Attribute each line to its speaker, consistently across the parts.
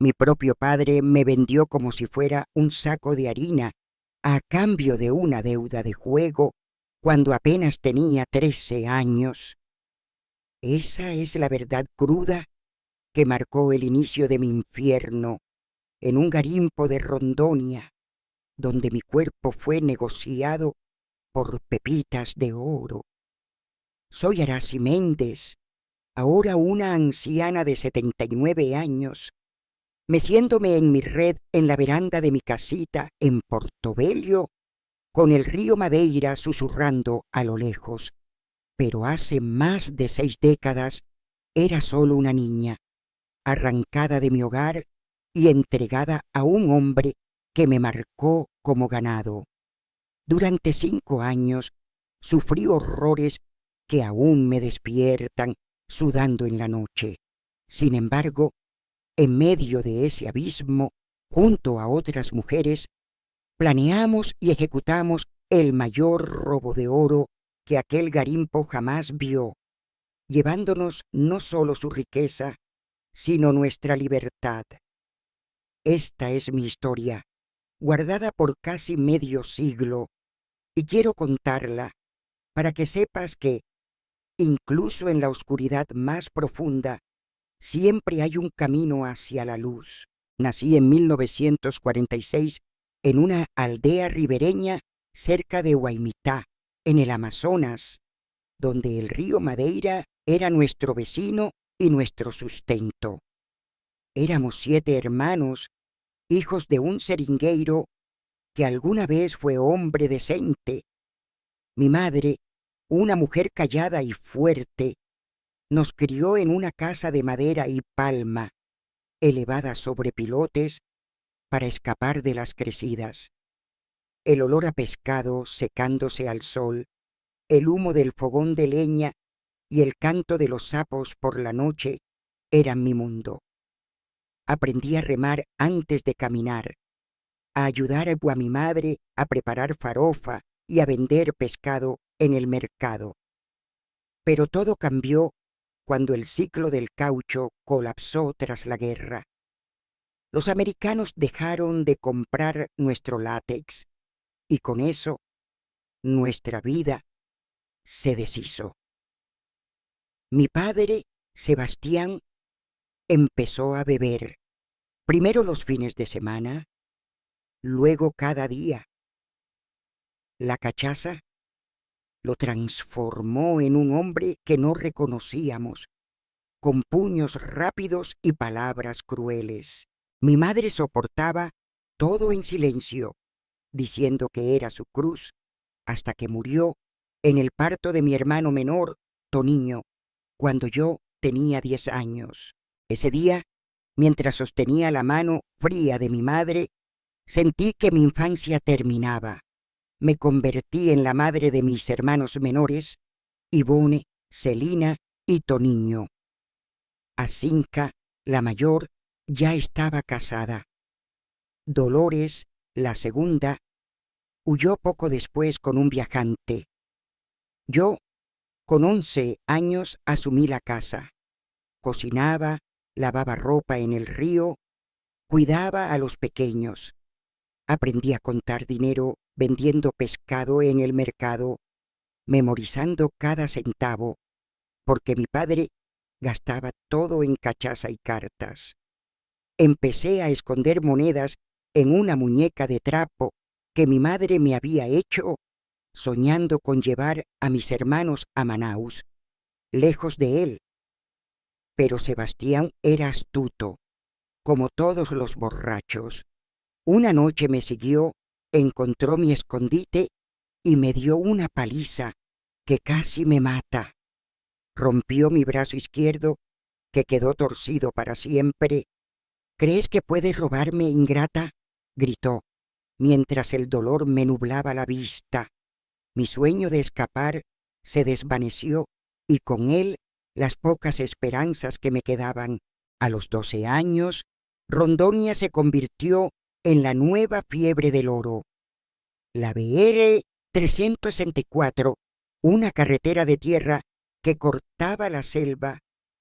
Speaker 1: Mi propio padre me vendió como si fuera un saco de harina a cambio de una deuda de juego cuando apenas tenía 13 años. Esa es la verdad cruda que marcó el inicio de mi infierno en un garimpo de Rondonia, donde mi cuerpo fue negociado por pepitas de oro. Soy Aracy Méndez, ahora una anciana de 79 años, meciéndome en mi red en la veranda de mi casita en Portobello, con el río Madeira susurrando a lo lejos. Pero hace más de 6 décadas era solo una niña, arrancada de mi hogar y entregada a un hombre que me marcó como ganado. Durante 5 años sufrí horrores que aún me despiertan sudando en la noche. Sin embargo, en medio de ese abismo, junto a otras mujeres, planeamos y ejecutamos el mayor robo de oro que aquel garimpo jamás vio, llevándonos no solo su riqueza, sino nuestra libertad. Esta es mi historia, guardada por casi medio siglo, y quiero contarla para que sepas que, incluso en la oscuridad más profunda, siempre hay un camino hacia la luz. Nací en 1946 en una aldea ribereña cerca de Huaymitá, en el Amazonas, donde el río Madeira era nuestro vecino y nuestro sustento. Éramos 7 hermanos, hijos de un seringueiro que alguna vez fue hombre decente. Mi madre, una mujer callada y fuerte, nos crió en una casa de madera y palma, elevada sobre pilotes para escapar de las crecidas. El olor a pescado secándose al sol, el humo del fogón de leña y el canto de los sapos por la noche eran mi mundo. Aprendí a remar antes de caminar, a ayudar a mi madre a preparar farofa y a vender pescado en el mercado. Pero todo cambió cuando el ciclo del caucho colapsó tras la guerra. Los americanos dejaron de comprar nuestro látex y con eso nuestra vida se deshizo. Mi padre, Sebastián, empezó a beber, primero los fines de semana, luego cada día. La cachaza lo transformó en un hombre que no reconocíamos, con puños rápidos y palabras crueles. Mi madre soportaba todo en silencio, diciendo que era su cruz, hasta que murió en el parto de mi hermano menor, Toniño, cuando yo tenía 10 años. Ese día, mientras sostenía la mano fría de mi madre, sentí que mi infancia terminaba. Me convertí en la madre de mis hermanos menores, Ivone, Celina y Toniño. Asinca, la mayor, ya estaba casada. Dolores, la segunda, huyó poco después con un viajante. Yo, con 11 años, asumí la casa. Cocinaba, lavaba ropa en el río, cuidaba a los pequeños. Aprendí a contar dinero vendiendo pescado en el mercado, memorizando cada centavo, porque mi padre gastaba todo en cachaza y cartas. Empecé a esconder monedas en una muñeca de trapo que mi madre me había hecho, soñando con llevar a mis hermanos a Manaus, lejos de él. Pero Sebastián era astuto, como todos los borrachos. Una noche me siguió, encontró mi escondite y me dio una paliza que casi me mata. Rompió mi brazo izquierdo, que quedó torcido para siempre. ¿Crees que puedes robarme, ingrata?, gritó, mientras el dolor me nublaba la vista. Mi sueño de escapar se desvaneció y con él las pocas esperanzas que me quedaban. A los 12 años, Rondonia se convirtió en la nueva fiebre del oro. La BR 364, una carretera de tierra que cortaba la selva,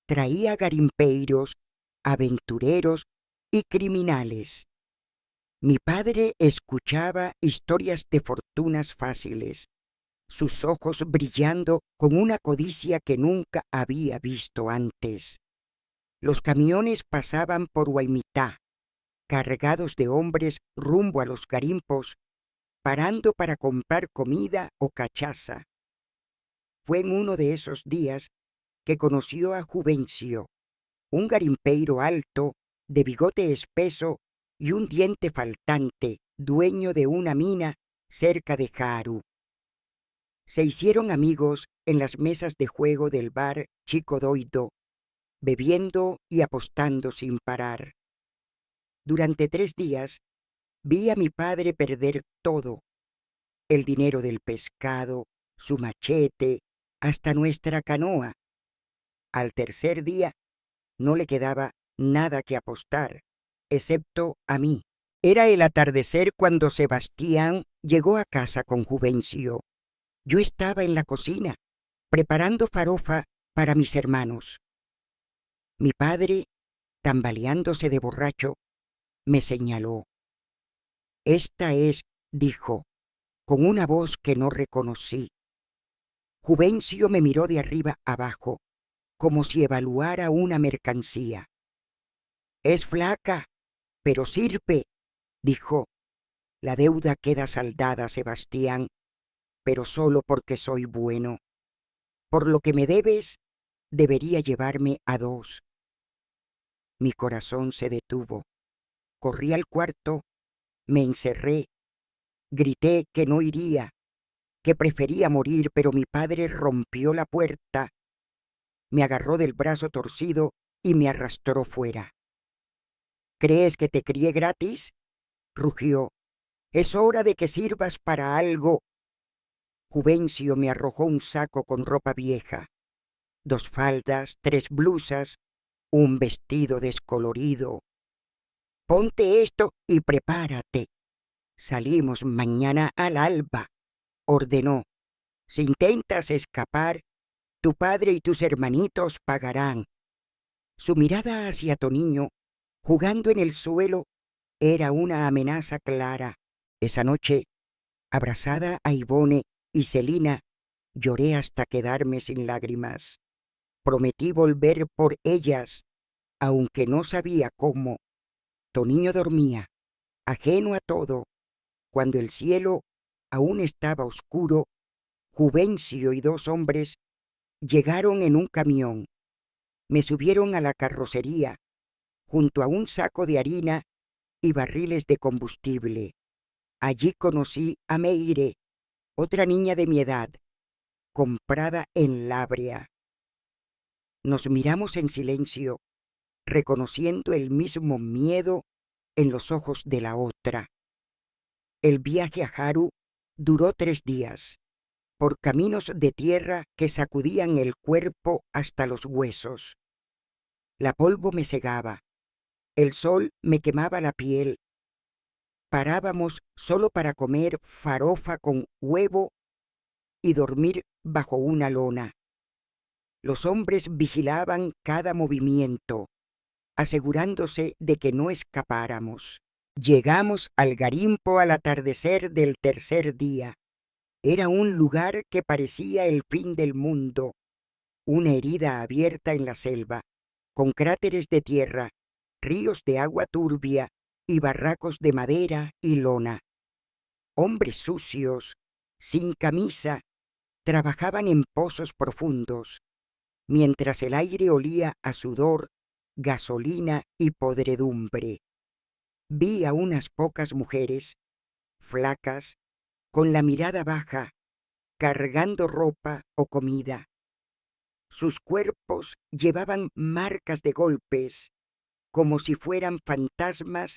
Speaker 1: traía garimpeiros, aventureros y criminales. Mi padre escuchaba historias de fortunas fáciles, sus ojos brillando con una codicia que nunca había visto antes. Los camiones pasaban por Guaymitá, cargados de hombres rumbo a los garimpos, parando para comprar comida o cachaza. Fue en uno de esos días que conoció a Juvencio, un garimpeiro alto, de bigote espeso y un diente faltante, dueño de una mina cerca de Jaru. Se hicieron amigos en las mesas de juego del bar Chico Doido, bebiendo y apostando sin parar. Durante 3 días vi a mi padre perder todo: el dinero del pescado, su machete, hasta nuestra canoa. Al tercer día no le quedaba nada que apostar, excepto a mí. Era el atardecer cuando Sebastián llegó a casa con Juvencio. Yo estaba en la cocina, preparando farofa para mis hermanos. Mi padre, tambaleándose de borracho, me señaló. «Esta es», dijo, con una voz que no reconocí. Juvencio me miró de arriba abajo, como si evaluara una mercancía. «Es flaca, pero sirve», dijo. «La deuda queda saldada, Sebastián, pero solo porque soy bueno. Por lo que me debes, debería llevarme a 2». Mi corazón se detuvo. Corrí al cuarto, me encerré, grité que no iría, que prefería morir, pero mi padre rompió la puerta, me agarró del brazo torcido y me arrastró fuera. «¿Crees que te crié gratis?», rugió. «Es hora de que sirvas para algo». Juvencio me arrojó un saco con ropa vieja, 2 faldas, 3 blusas, un vestido descolorido. «Ponte esto y prepárate. Salimos mañana al alba», ordenó. «Si intentas escapar, tu padre y tus hermanitos pagarán». Su mirada hacia Toniño, jugando en el suelo, era una amenaza clara. Esa noche, abrazada a Ivone y Celina, lloré hasta quedarme sin lágrimas. Prometí volver por ellas, aunque no sabía cómo. Toniño dormía, ajeno a todo. Cuando el cielo aún estaba oscuro, Juvencio y 2 hombres llegaron en un camión. Me subieron a la carrocería, junto a un saco de harina y barriles de combustible. Allí conocí a Meire, otra niña de mi edad, comprada en Labrea. Nos miramos en silencio, reconociendo el mismo miedo en los ojos de la otra. El viaje a Jaru duró 3 días, por caminos de tierra que sacudían el cuerpo hasta los huesos. La polvo me cegaba, el sol me quemaba la piel. Parábamos solo para comer farofa con huevo y dormir bajo una lona. Los hombres vigilaban cada movimiento, asegurándose de que no escapáramos. Llegamos al garimpo al atardecer del tercer día. Era un lugar que parecía el fin del mundo, una herida abierta en la selva, con cráteres de tierra, ríos de agua turbia y barracos de madera y lona. Hombres sucios, sin camisa, trabajaban en pozos profundos, mientras el aire olía a sudor, gasolina y podredumbre. Vi a unas pocas mujeres, flacas, con la mirada baja, cargando ropa o comida. Sus cuerpos llevaban marcas de golpes, como si fueran fantasmas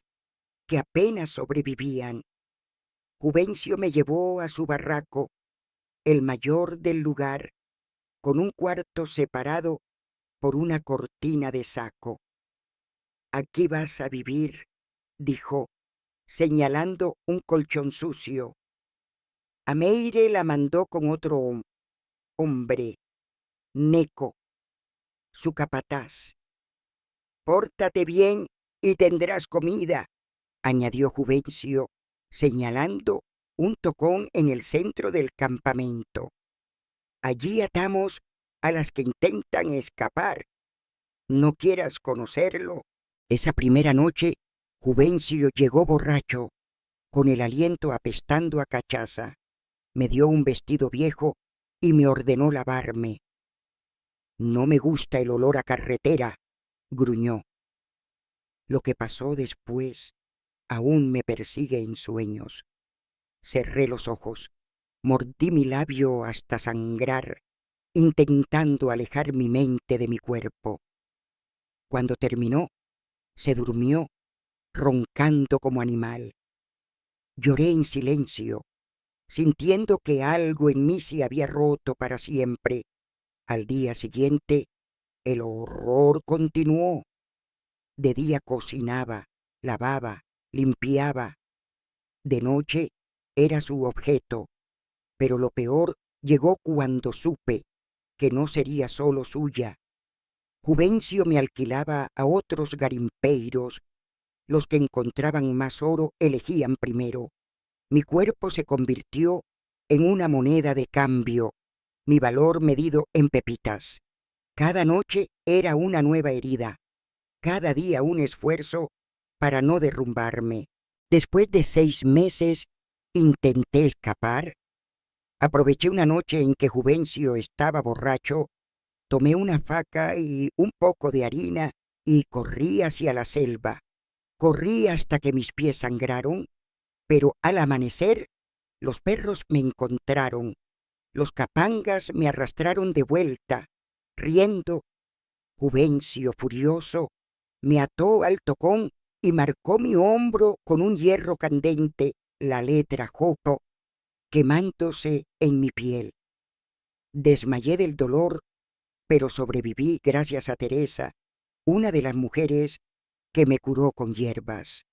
Speaker 1: que apenas sobrevivían. Juvencio me llevó a su barraco, el mayor del lugar, con un cuarto separado por una cortina de saco. «Aquí vas a vivir», dijo, señalando un colchón sucio. A Meire la mandó con otro hombre, Neco, su capataz. «Pórtate bien y tendrás comida», añadió Juvencio, señalando un tocón en el centro del campamento. «Allí atamos a las que intentan escapar. ¿No quieras conocerlo?». Esa primera noche, Juvencio llegó borracho, con el aliento apestando a cachaza. Me dio un vestido viejo y me ordenó lavarme. «No me gusta el olor a carretera», gruñó. Lo que pasó después aún me persigue en sueños. Cerré los ojos, mordí mi labio hasta sangrar, intentando alejar mi mente de mi cuerpo. Cuando terminó, se durmió, roncando como animal. Lloré en silencio, sintiendo que algo en mí se había roto para siempre. Al día siguiente, el horror continuó. De día cocinaba, lavaba, limpiaba. De noche era su objeto, pero lo peor llegó cuando supe que no sería solo suya. Juvencio me alquilaba a otros garimpeiros. Los que encontraban más oro elegían primero. Mi cuerpo se convirtió en una moneda de cambio, mi valor medido en pepitas. Cada noche era una nueva herida, cada día un esfuerzo para no derrumbarme. Después de 6 meses intenté escapar. Aproveché una noche en que Juvencio estaba borracho, tomé una faca y un poco de harina y corrí hacia la selva. Corrí hasta que mis pies sangraron, pero al amanecer los perros me encontraron. Los capangas me arrastraron de vuelta, riendo. Juvencio, furioso, me ató al tocón y marcó mi hombro con un hierro candente, la letra J, quemándose en mi piel. Desmayé del dolor, pero sobreviví gracias a Teresa, una de las mujeres que me curó con hierbas.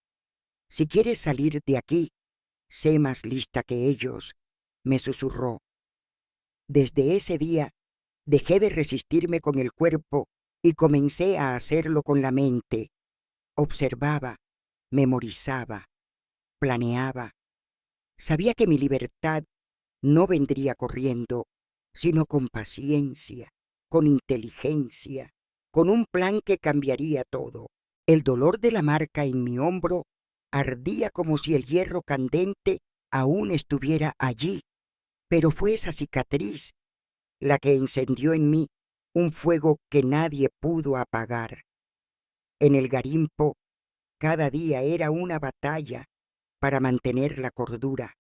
Speaker 1: «Si quieres salir de aquí, sé más lista que ellos», me susurró. Desde ese día dejé de resistirme con el cuerpo y comencé a hacerlo con la mente. Observaba, memorizaba, planeaba. Sabía que mi libertad no vendría corriendo, sino con paciencia, con inteligencia, con un plan que cambiaría todo. El dolor de la marca en mi hombro ardía como si el hierro candente aún estuviera allí, pero fue esa cicatriz la que encendió en mí un fuego que nadie pudo apagar. En el garimpo, cada día era una batalla para mantener la cordura,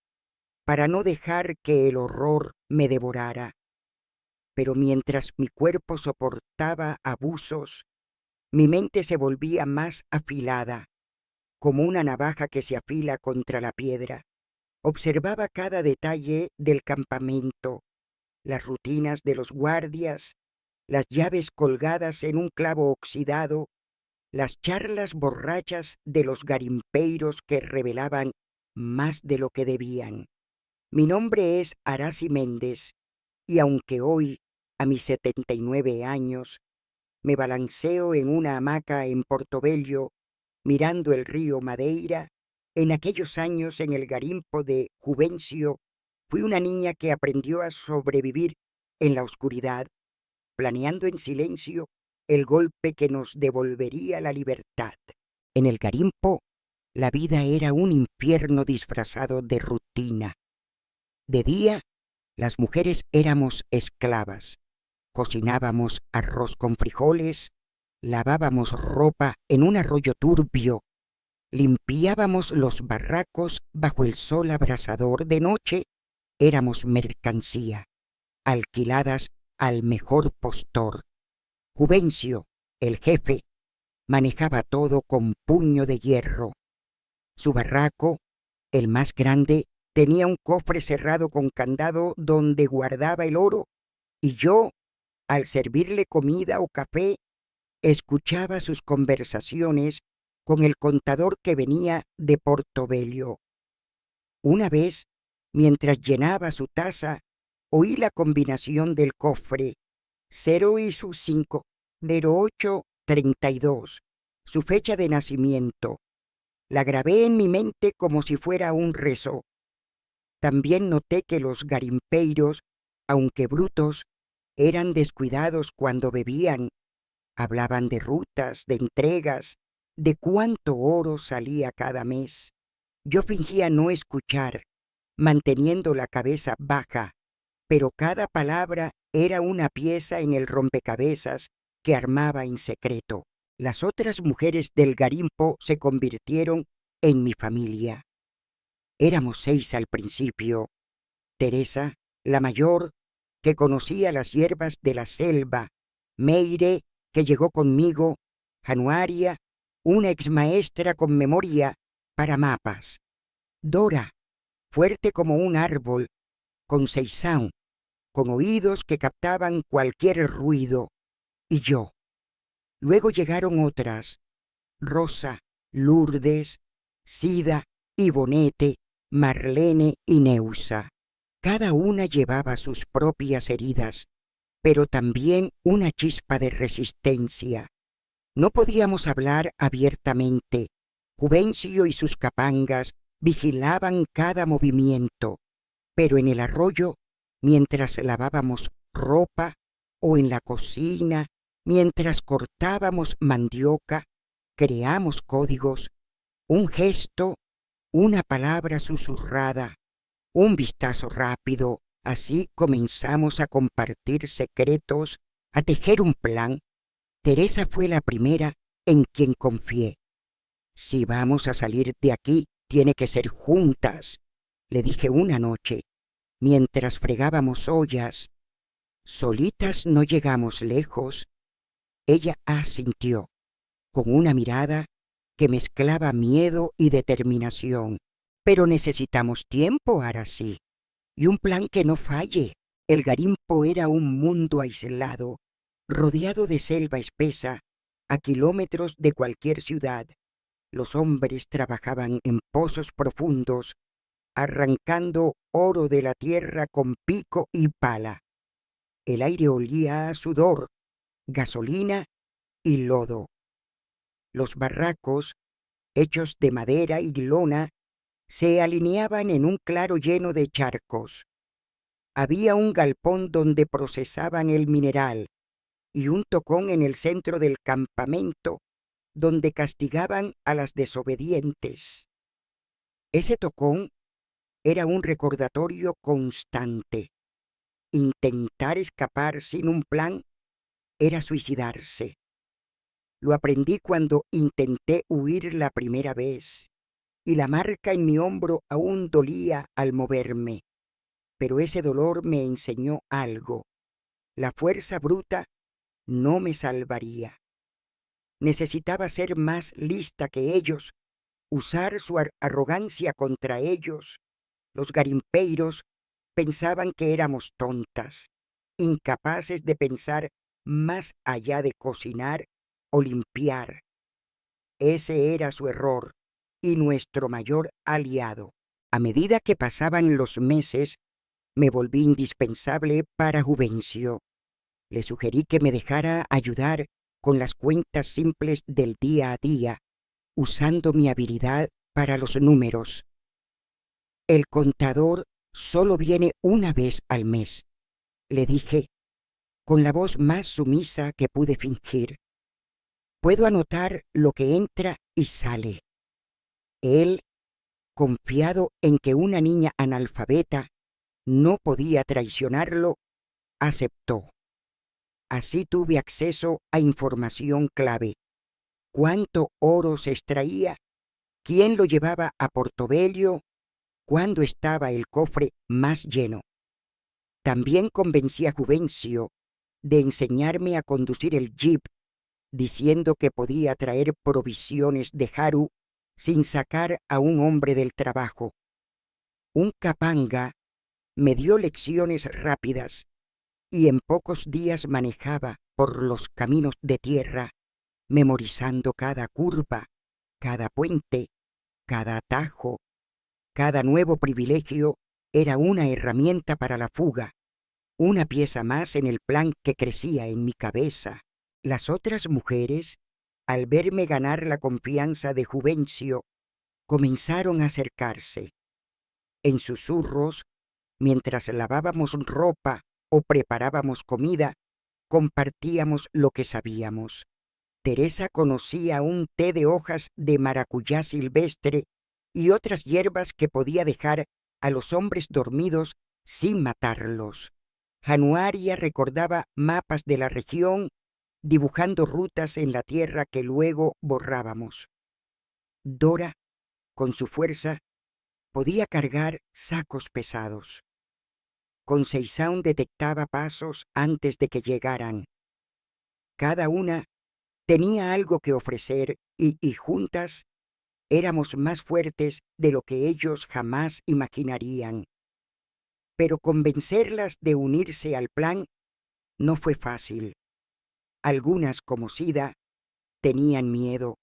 Speaker 1: para no dejar que el horror me devorara. Pero mientras mi cuerpo soportaba abusos, mi mente se volvía más afilada, como una navaja que se afila contra la piedra. Observaba cada detalle del campamento, las rutinas de los guardias, las llaves colgadas en un clavo oxidado, las charlas borrachas de los garimpeiros que revelaban más de lo que debían. Mi nombre es Arasi Méndez, y aunque hoy, a mis 79 años, me balanceo en una hamaca en Portobello, mirando el río Madeira, en aquellos años en el garimpo de Juvencio, fui una niña que aprendió a sobrevivir en la oscuridad, planeando en silencio el golpe que nos devolvería la libertad. En el garimpo, la vida era un infierno disfrazado de rutina. De día, las mujeres éramos esclavas. Cocinábamos arroz con frijoles, lavábamos ropa en un arroyo turbio, limpiábamos los barracos bajo el sol abrasador. De noche, éramos mercancía, alquiladas al mejor postor. Juvencio, el jefe, manejaba todo con puño de hierro. Su barraco, el más grande, tenía un cofre cerrado con candado donde guardaba el oro, y yo, al servirle comida o café, escuchaba sus conversaciones con el contador que venía de Portobello. Una vez, mientras llenaba su taza, oí la combinación del cofre, 0 y su 5, 08, 32. su fecha de nacimiento. La grabé en mi mente como si fuera un rezo. También noté que los garimpeiros, aunque brutos, eran descuidados cuando bebían. Hablaban de rutas, de entregas, de cuánto oro salía cada mes. Yo fingía no escuchar, manteniendo la cabeza baja, pero cada palabra era una pieza en el rompecabezas que armaba en secreto. Las otras mujeres del garimpo se convirtieron en mi familia. Éramos 6 al principio. Teresa, la mayor, que conocía las hierbas de la selva; Meire, que llegó conmigo; Januaria, una exmaestra con memoria para mapas; Dora, fuerte como un árbol; Conceizán, con oídos que captaban cualquier ruido; y yo. Luego llegaron otras: Rosa, Lourdes, Sida, Ibonete, Marlene y Neusa. Cada una llevaba sus propias heridas, pero también una chispa de resistencia. No podíamos hablar abiertamente. Juvencio y sus capangas vigilaban cada movimiento, pero en el arroyo, mientras lavábamos ropa, o en la cocina, mientras cortábamos mandioca, creamos códigos, un gesto, una palabra susurrada, un vistazo rápido. Así comenzamos a compartir secretos, a tejer un plan. Teresa fue la primera en quien confié. Si vamos a salir de aquí, tiene que ser juntas, le dije una noche, mientras fregábamos ollas. Solitas no llegamos lejos. Ella asintió, con una mirada que mezclaba miedo y determinación. Pero necesitamos tiempo, Arací, y un plan que no falle. El garimpo era un mundo aislado, rodeado de selva espesa, a kilómetros de cualquier ciudad. Los hombres trabajaban en pozos profundos, arrancando oro de la tierra con pico y pala. El aire olía a sudor, gasolina y lodo. Los barracos, hechos de madera y lona, se alineaban en un claro lleno de charcos. Había un galpón donde procesaban el mineral y un tocón en el centro del campamento donde castigaban a las desobedientes. Ese tocón era un recordatorio constante. Intentar escapar sin un plan era suicidarse. Lo aprendí cuando intenté huir la primera vez, y la marca en mi hombro aún dolía al moverme. Pero ese dolor me enseñó algo. La fuerza bruta no me salvaría. Necesitaba ser más lista que ellos, usar su arrogancia contra ellos. Los garimpeiros pensaban que éramos tontas, incapaces de pensar más allá de cocinar o limpiar. Ese era su error y nuestro mayor aliado. A medida que pasaban los meses, me volví indispensable para Juvencio. Le sugerí que me dejara ayudar con las cuentas simples del día a día, usando mi habilidad para los números. El contador solo viene una vez al mes, le dije, con la voz más sumisa que pude fingir. Puedo anotar lo que entra y sale. Él, confiado en que una niña analfabeta no podía traicionarlo, aceptó. Así tuve acceso a información clave: cuánto oro se extraía, quién lo llevaba a Portobello, cuándo estaba el cofre más lleno. También convencí a Juvencio de enseñarme a conducir el jeep, diciendo que podía traer provisiones de Haru sin sacar a un hombre del trabajo. Un capanga me dio lecciones rápidas y en pocos días manejaba por los caminos de tierra, memorizando cada curva, cada puente, cada atajo. Cada nuevo privilegio era una herramienta para la fuga, una pieza más en el plan que crecía en mi cabeza. Las otras mujeres Al verme ganar la confianza de Juvencio, comenzaron a acercarse. En susurros, mientras lavábamos ropa o preparábamos comida, compartíamos lo que sabíamos. Teresa conocía un té de hojas de maracuyá silvestre y otras hierbas que podía dejar a los hombres dormidos sin matarlos. Januaria recordaba mapas de la región, dibujando rutas en la tierra que luego borrábamos. Dora, con su fuerza, podía cargar sacos pesados. Conceição detectaba pasos antes de que llegaran. Cada una tenía algo que ofrecer y juntas éramos más fuertes de lo que ellos jamás imaginarían. Pero convencerlas de unirse al plan no fue fácil. Algunas, como Sida, tenían miedo.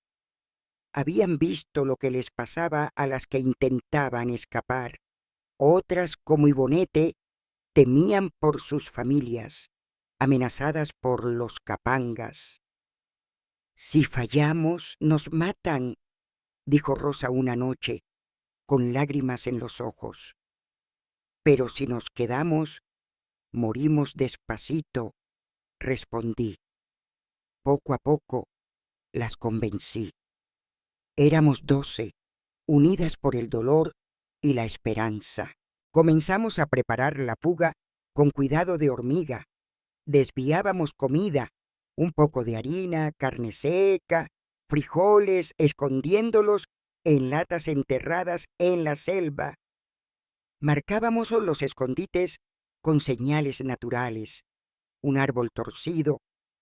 Speaker 1: Habían visto lo que les pasaba a las que intentaban escapar. Otras, como Ibonete, temían por sus familias, amenazadas por los capangas. «Si fallamos, nos matan», dijo Rosa una noche, con lágrimas en los ojos. «Pero si nos quedamos, morimos despacito», respondí. Poco a poco las convencí. Éramos 12, unidas por el dolor y la esperanza. Comenzamos a preparar la fuga con cuidado de hormiga. Desviábamos comida, un poco de harina, carne seca, frijoles, escondiéndolos en latas enterradas en la selva. Marcábamos los escondites con señales naturales, un árbol torcido,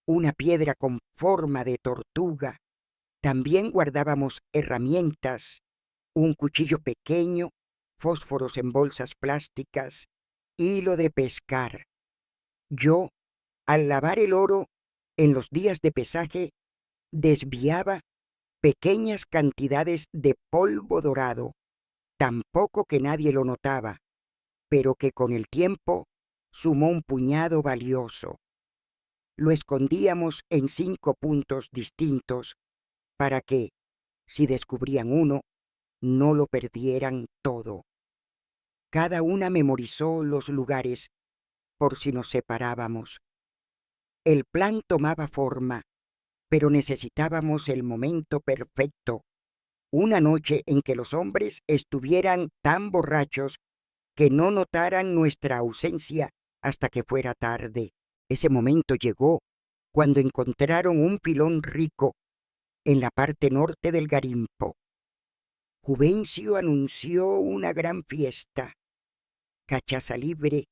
Speaker 1: una piedra con forma de tortuga. También guardábamos herramientas, un cuchillo pequeño, fósforos en bolsas plásticas, hilo de pescar. Yo, al lavar el oro en los días de pesaje, desviaba pequeñas cantidades de polvo dorado, tan poco que nadie lo notaba, pero que con el tiempo sumó un puñado valioso. Lo escondíamos en 5 puntos distintos para que, si descubrían uno, no lo perdieran todo. Cada una memorizó los lugares por si nos separábamos. El plan tomaba forma, pero necesitábamos el momento perfecto, una noche en que los hombres estuvieran tan borrachos que no notaran nuestra ausencia hasta que fuera tarde. Ese momento llegó cuando encontraron un filón rico en la parte norte del Garimpo. Juvencio anunció una gran fiesta, cachaza libre,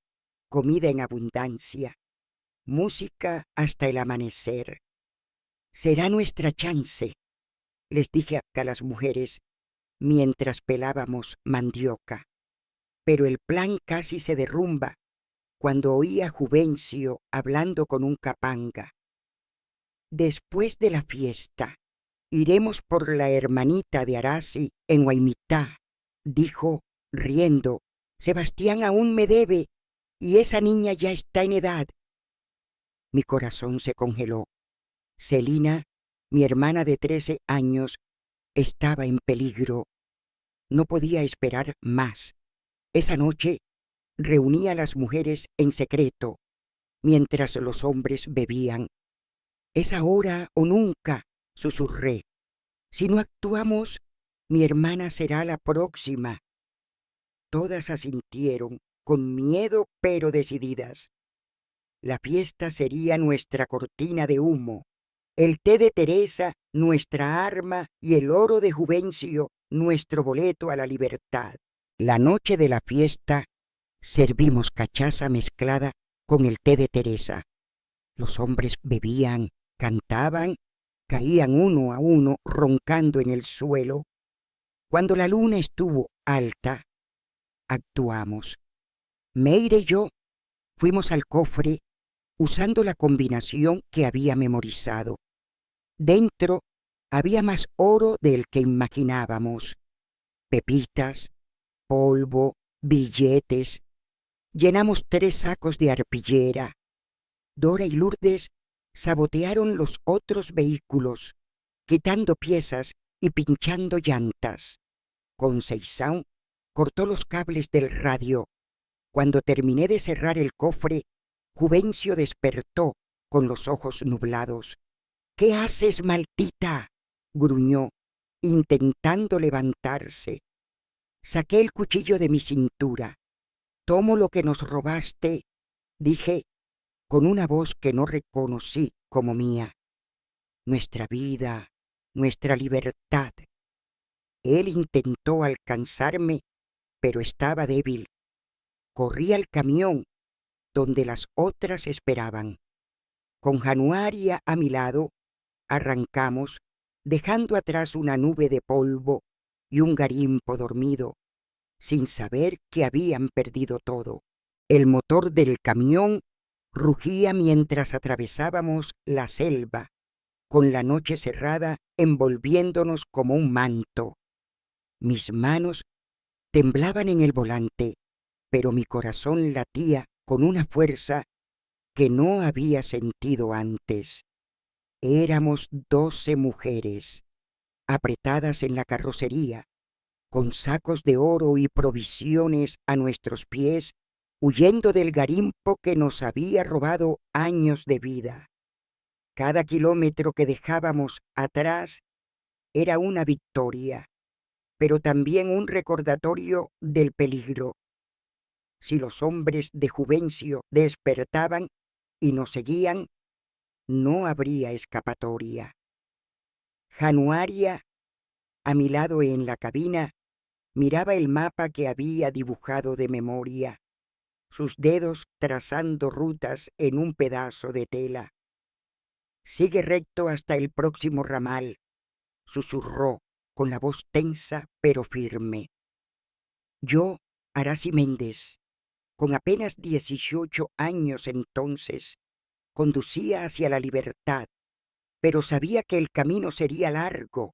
Speaker 1: comida en abundancia, música hasta el amanecer. «Será nuestra chance», les dije a las mujeres mientras pelábamos mandioca. Pero el plan casi se derrumba cuando oí a Juvencio hablando con un capanga. «Después de la fiesta, iremos por la hermanita de Arasi en Huaymitá», dijo, riendo. «Sebastián aún me debe y esa niña ya está en edad». Mi corazón se congeló. Celina, mi hermana de 13 años, estaba en peligro. No podía esperar más. Esa noche reuní a las mujeres en secreto, mientras los hombres bebían. «Es ahora o nunca», susurré. «Si no actuamos, mi hermana será la próxima». Todas asintieron, con miedo pero decididas. La fiesta sería nuestra cortina de humo, el té de Teresa nuestra arma y el oro de Juvencio nuestro boleto a la libertad. La noche de la fiesta servimos cachaza mezclada con el té de Teresa. Los hombres bebían, cantaban, caían uno a uno roncando en el suelo. Cuando la luna estuvo alta, actuamos. Meire y yo fuimos al cofre usando la combinación que había memorizado. Dentro había más oro del que imaginábamos. Pepitas, polvo, billetes. Llenamos 3 sacos de arpillera. Dora y Lourdes sabotearon los otros vehículos. quitando piezas y pinchando llantas. Conceizão cortó los cables del radio. Cuando terminé de cerrar el cofre, Juvencio despertó con los ojos nublados. —¿Qué haces, maldita? —gruñó, intentando levantarse. Saqué el cuchillo de mi cintura. —Tomo lo que nos robaste —dije con una voz que no reconocí como mía—. Nuestra vida, nuestra libertad. Él intentó alcanzarme, pero estaba débil. Corrí al camión, donde las otras esperaban. Con Januaria a mi lado, arrancamos, dejando atrás una nube de polvo y un garimpo dormido, sin saber que habían perdido todo. El motor del camión rugía mientras atravesábamos la selva, con la noche cerrada envolviéndonos como un manto. Mis manos temblaban en el volante, pero mi corazón latía con una fuerza que no había sentido antes. Éramos 12 mujeres, apretadas en la carrocería, con sacos de oro y provisiones a nuestros pies, huyendo del garimpo que nos había robado años de vida. Cada kilómetro que dejábamos atrás era una victoria, pero también un recordatorio del peligro. Si los hombres de Juvencio despertaban y nos seguían, no habría escapatoria. Januaria, a mi lado en la cabina, miraba el mapa que había dibujado de memoria, sus dedos trazando rutas en un pedazo de tela. «Sigue recto hasta el próximo ramal», susurró con la voz tensa pero firme. Yo, Arasi Méndez, con apenas 18 años entonces, conducía hacia la libertad, pero sabía que el camino sería largo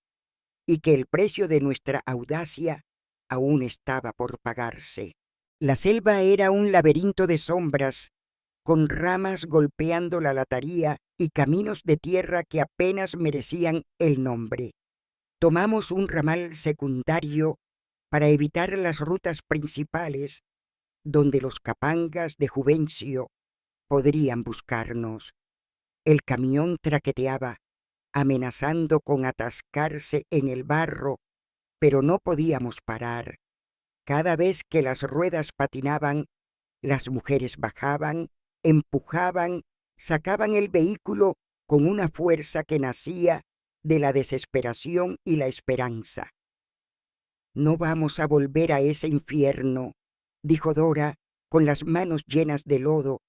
Speaker 1: y que el precio de nuestra audacia aún estaba por pagarse. La selva era un laberinto de sombras, con ramas golpeando la lataría y caminos de tierra que apenas merecían el nombre. Tomamos un ramal secundario para evitar las rutas principales, donde los capangas de Juvencio podrían buscarnos. El camión traqueteaba, amenazando con atascarse en el barro, pero no podíamos parar. Cada vez que las ruedas patinaban, las mujeres bajaban, empujaban, sacaban el vehículo con una fuerza que nacía de la desesperación y la esperanza. «No vamos a volver a ese infierno», dijo Dora, con las manos llenas de lodo,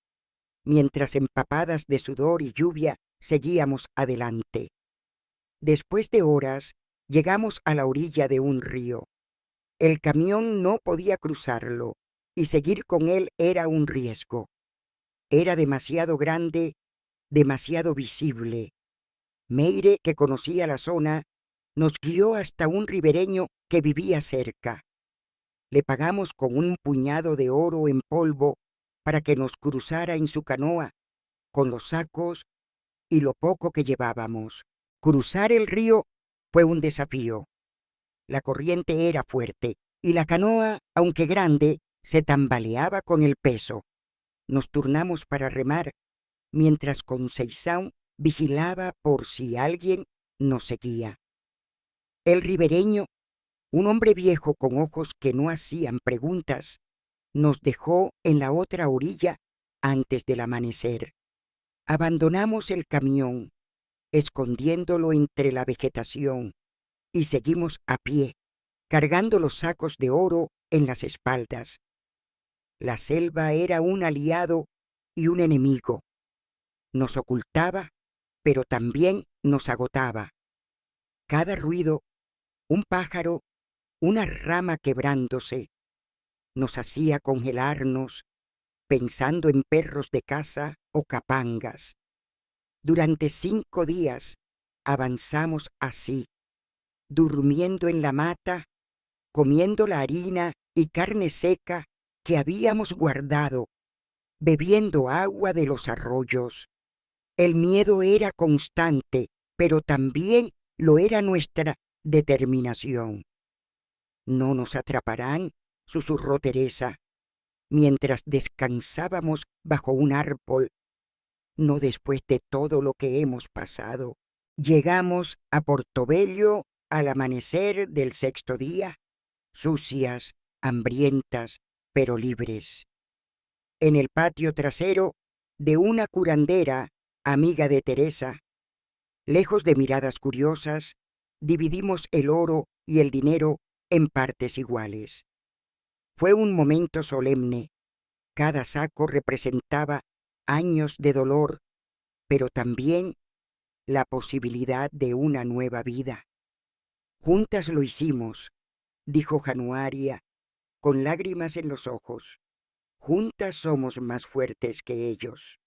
Speaker 1: mientras empapadas de sudor y lluvia seguíamos adelante. Después de horas, llegamos a la orilla de un río. El camión no podía cruzarlo, y seguir con él era un riesgo. Era demasiado grande, demasiado visible. Meire, que conocía la zona, nos guió hasta un ribereño que vivía cerca. Le pagamos con un puñado de oro en polvo para que nos cruzara en su canoa, con los sacos y lo poco que llevábamos. Cruzar el río fue un desafío. La corriente era fuerte y la canoa, aunque grande, se tambaleaba con el peso. Nos turnamos para remar, mientras Conceizão vigilaba por si alguien nos seguía. El ribereño, un hombre viejo con ojos que no hacían preguntas, nos dejó en la otra orilla antes del amanecer. Abandonamos el camión, escondiéndolo entre la vegetación, y seguimos a pie, cargando los sacos de oro en las espaldas. La selva era un aliado y un enemigo. Nos ocultaba, pero también nos agotaba. Cada ruido, un pájaro, una rama quebrándose, nos hacía congelarnos, pensando en perros de caza o capangas. Durante 5 días avanzamos así, durmiendo en la mata, comiendo la harina y carne seca que habíamos guardado, bebiendo agua de los arroyos. El miedo era constante, pero también lo era nuestra determinación. «No nos atraparán», susurró Teresa, mientras descansábamos bajo un árbol. «No después de todo lo que hemos pasado». Llegamos a Portobello al amanecer del sexto día, sucias, hambrientas, pero libres. En el patio trasero de una curandera, amiga de Teresa, lejos de miradas curiosas, dividimos el oro y el dinero en partes iguales. Fue un momento solemne. Cada saco representaba años de dolor, pero también la posibilidad de una nueva vida. «Juntas lo hicimos», dijo Januaria, con lágrimas en los ojos. «Juntas somos más fuertes que ellos».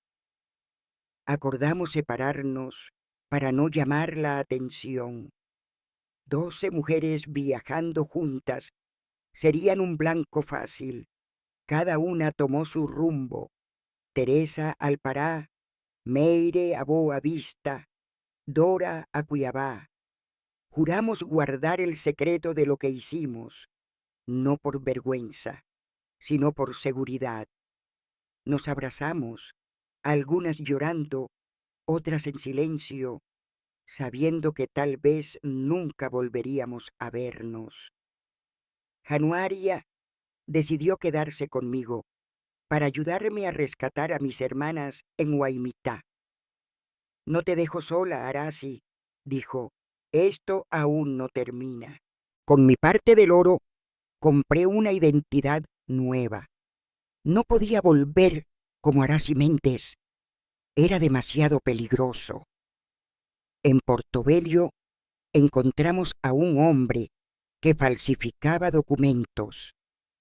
Speaker 1: Acordamos separarnos para no llamar la atención. 12 mujeres viajando juntas serían un blanco fácil. Cada una tomó su rumbo. Teresa al Pará, Meire a Boa Vista, Dora a Cuiabá. Juramos guardar el secreto de lo que hicimos, no por vergüenza, sino por seguridad. Nos abrazamos, algunas llorando, otras en silencio, sabiendo que tal vez nunca volveríamos a vernos. Januaria decidió quedarse conmigo para ayudarme a rescatar a mis hermanas en Huaymitá. «No te dejo sola, Arasi», dijo. «Esto aún no termina». Con mi parte del oro compré una identidad nueva. No podía volver como Arasi Méndez. Era demasiado peligroso. En Portobello encontramos a un hombre que falsificaba documentos.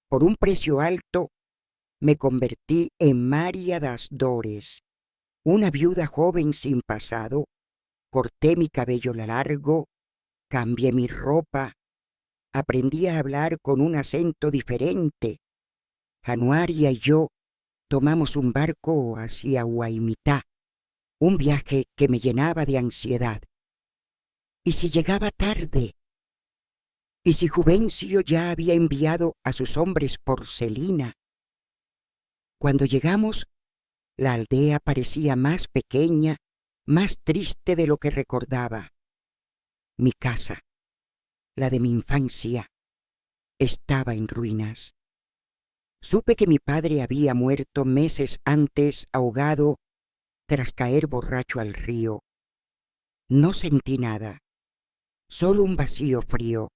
Speaker 1: Por un precio alto me convertí en María das Dores, una viuda joven sin pasado. Corté mi cabello largo, cambié mi ropa, aprendí a hablar con un acento diferente. Januaria y yo tomamos un barco hacia Huaymitá, un viaje que me llenaba de ansiedad. ¿Y si llegaba tarde? ¿Y si Juvencio ya había enviado a sus hombres por Celina? Cuando llegamos, la aldea parecía más pequeña, más triste de lo que recordaba. Mi casa, la de mi infancia, estaba en ruinas. Supe que mi padre había muerto meses antes, ahogado, tras caer borracho al río. No sentí nada, solo un vacío frío.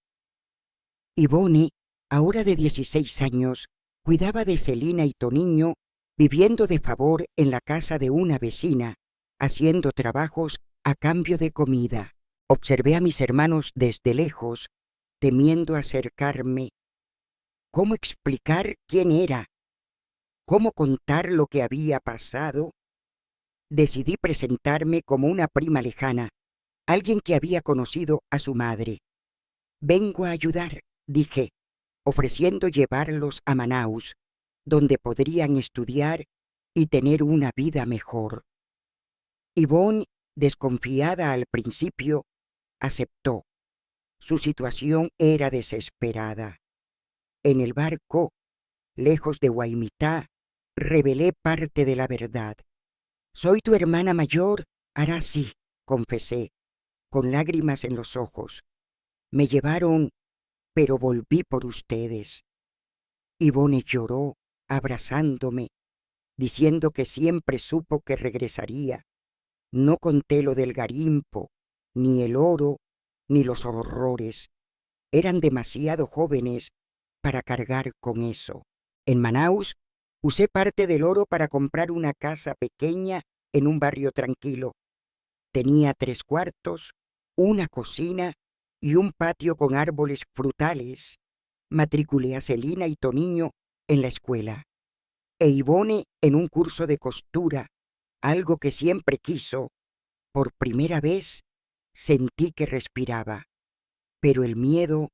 Speaker 1: Ivone, ahora de 16 años, cuidaba de Celina y Toniño, viviendo de favor en la casa de una vecina, haciendo trabajos a cambio de comida. Observé a mis hermanos desde lejos, temiendo acercarme. ¿Cómo explicar quién era? ¿Cómo contar lo que había pasado? Decidí presentarme como una prima lejana, alguien que había conocido a su madre. «Vengo a ayudar», dije, ofreciendo llevarlos a Manaus, donde podrían estudiar y tener una vida mejor. Ivone, desconfiada al principio, aceptó. Su situación era desesperada. En el barco, lejos de Huaymitá, revelé parte de la verdad. «Soy tu hermana mayor, Arasi», confesé, con lágrimas en los ojos. «Me llevaron, pero volví por ustedes». Ivone lloró, abrazándome, diciendo que siempre supo que regresaría. No conté lo del garimpo, ni el oro, ni los horrores. Eran demasiado jóvenes para cargar con eso. En Manaus, usé parte del oro para comprar una casa pequeña en un barrio tranquilo. Tenía 3 cuartos, una cocina y un patio con árboles frutales. Matriculé a Celina y Toniño en la escuela, e Ivone en un curso de costura, algo que siempre quiso. Por primera vez sentí que respiraba, pero el miedo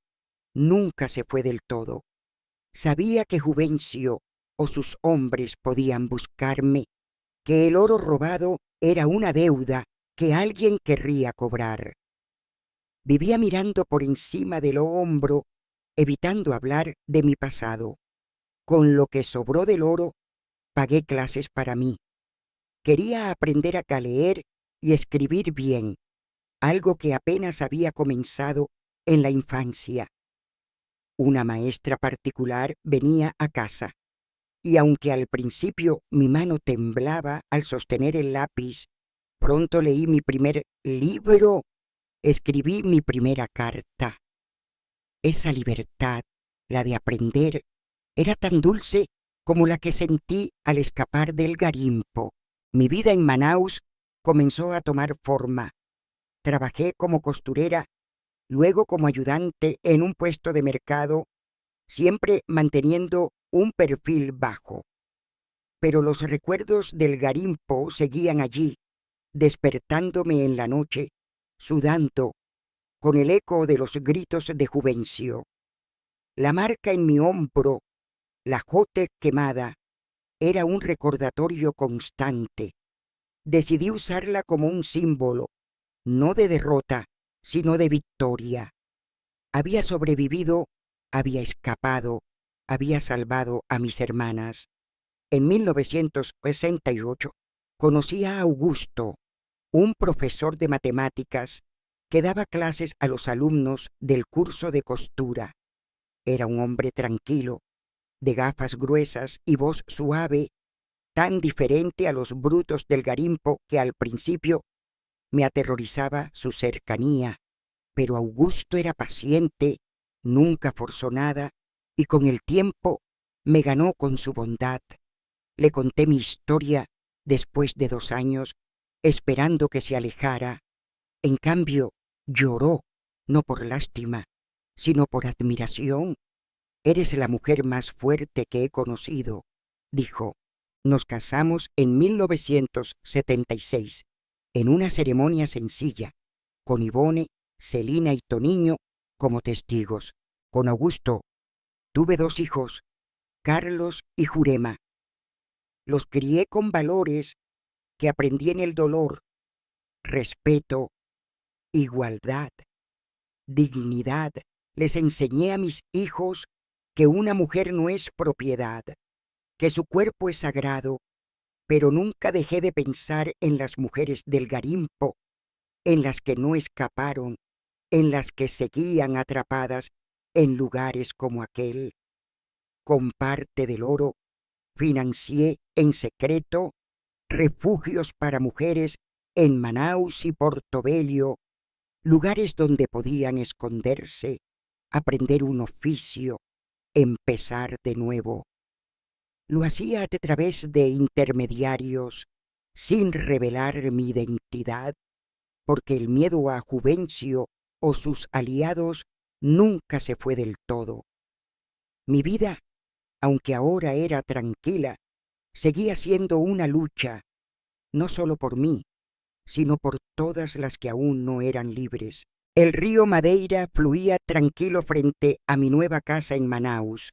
Speaker 1: nunca se fue del todo. Sabía que Juvencio o sus hombres podían buscarme, que el oro robado era una deuda que alguien querría cobrar. Vivía mirando por encima del hombro, evitando hablar de mi pasado. Con lo que sobró del oro, pagué clases para mí. Quería aprender a leer y escribir bien, algo que apenas había comenzado en la infancia. Una maestra particular venía a casa, y aunque al principio mi mano temblaba al sostener el lápiz, pronto leí mi primer libro, escribí mi primera carta. Esa libertad, la de aprender, era tan dulce como la que sentí al escapar del Garimpo. Mi vida en Manaus comenzó a tomar forma. Trabajé como costurera, luego como ayudante en un puesto de mercado, siempre manteniendo un perfil bajo. Pero los recuerdos del Garimpo seguían allí, despertándome en la noche, sudando, con el eco de los gritos de Juvencio. La marca en mi hombro, la jote quemada, era un recordatorio constante. Decidí usarla como un símbolo, no de derrota, sino de victoria. Había sobrevivido, había escapado, había salvado a mis hermanas. En 1968 conocí a Augusto, un profesor de matemáticas que daba clases a los alumnos del curso de costura. Era un hombre tranquilo, de gafas gruesas y voz suave, tan diferente a los brutos del Garimpo que al principio me aterrorizaba su cercanía. Pero Augusto era paciente, nunca forzó nada, y con el tiempo me ganó con su bondad. Le conté mi historia después de 2 años, esperando que se alejara. En cambio, lloró, no por lástima, sino por admiración. Eres la mujer más fuerte que he conocido, dijo. Nos casamos en 1976, en una ceremonia sencilla, con Ivone, Celina y Toniño como testigos. Con Augusto tuve 2 hijos, Carlos y Jurema. Los crié con valores que aprendí en el dolor: respeto, igualdad, dignidad. Les enseñé a mis hijos que una mujer no es propiedad, que su cuerpo es sagrado, pero nunca dejé de pensar en las mujeres del Garimpo, en las que no escaparon, en las que seguían atrapadas en lugares como aquel. Con parte del oro financié en secreto refugios para mujeres en Manaus y Portobello, lugares donde podían esconderse, aprender un oficio, empezar de nuevo. Lo hacía a través de intermediarios, sin revelar mi identidad, porque el miedo a Juvencio o sus aliados nunca se fue del todo. Mi vida, aunque ahora era tranquila, seguía siendo una lucha, no solo por mí, sino por todas las que aún no eran libres. El río Madeira fluía tranquilo frente a mi nueva casa en Manaus,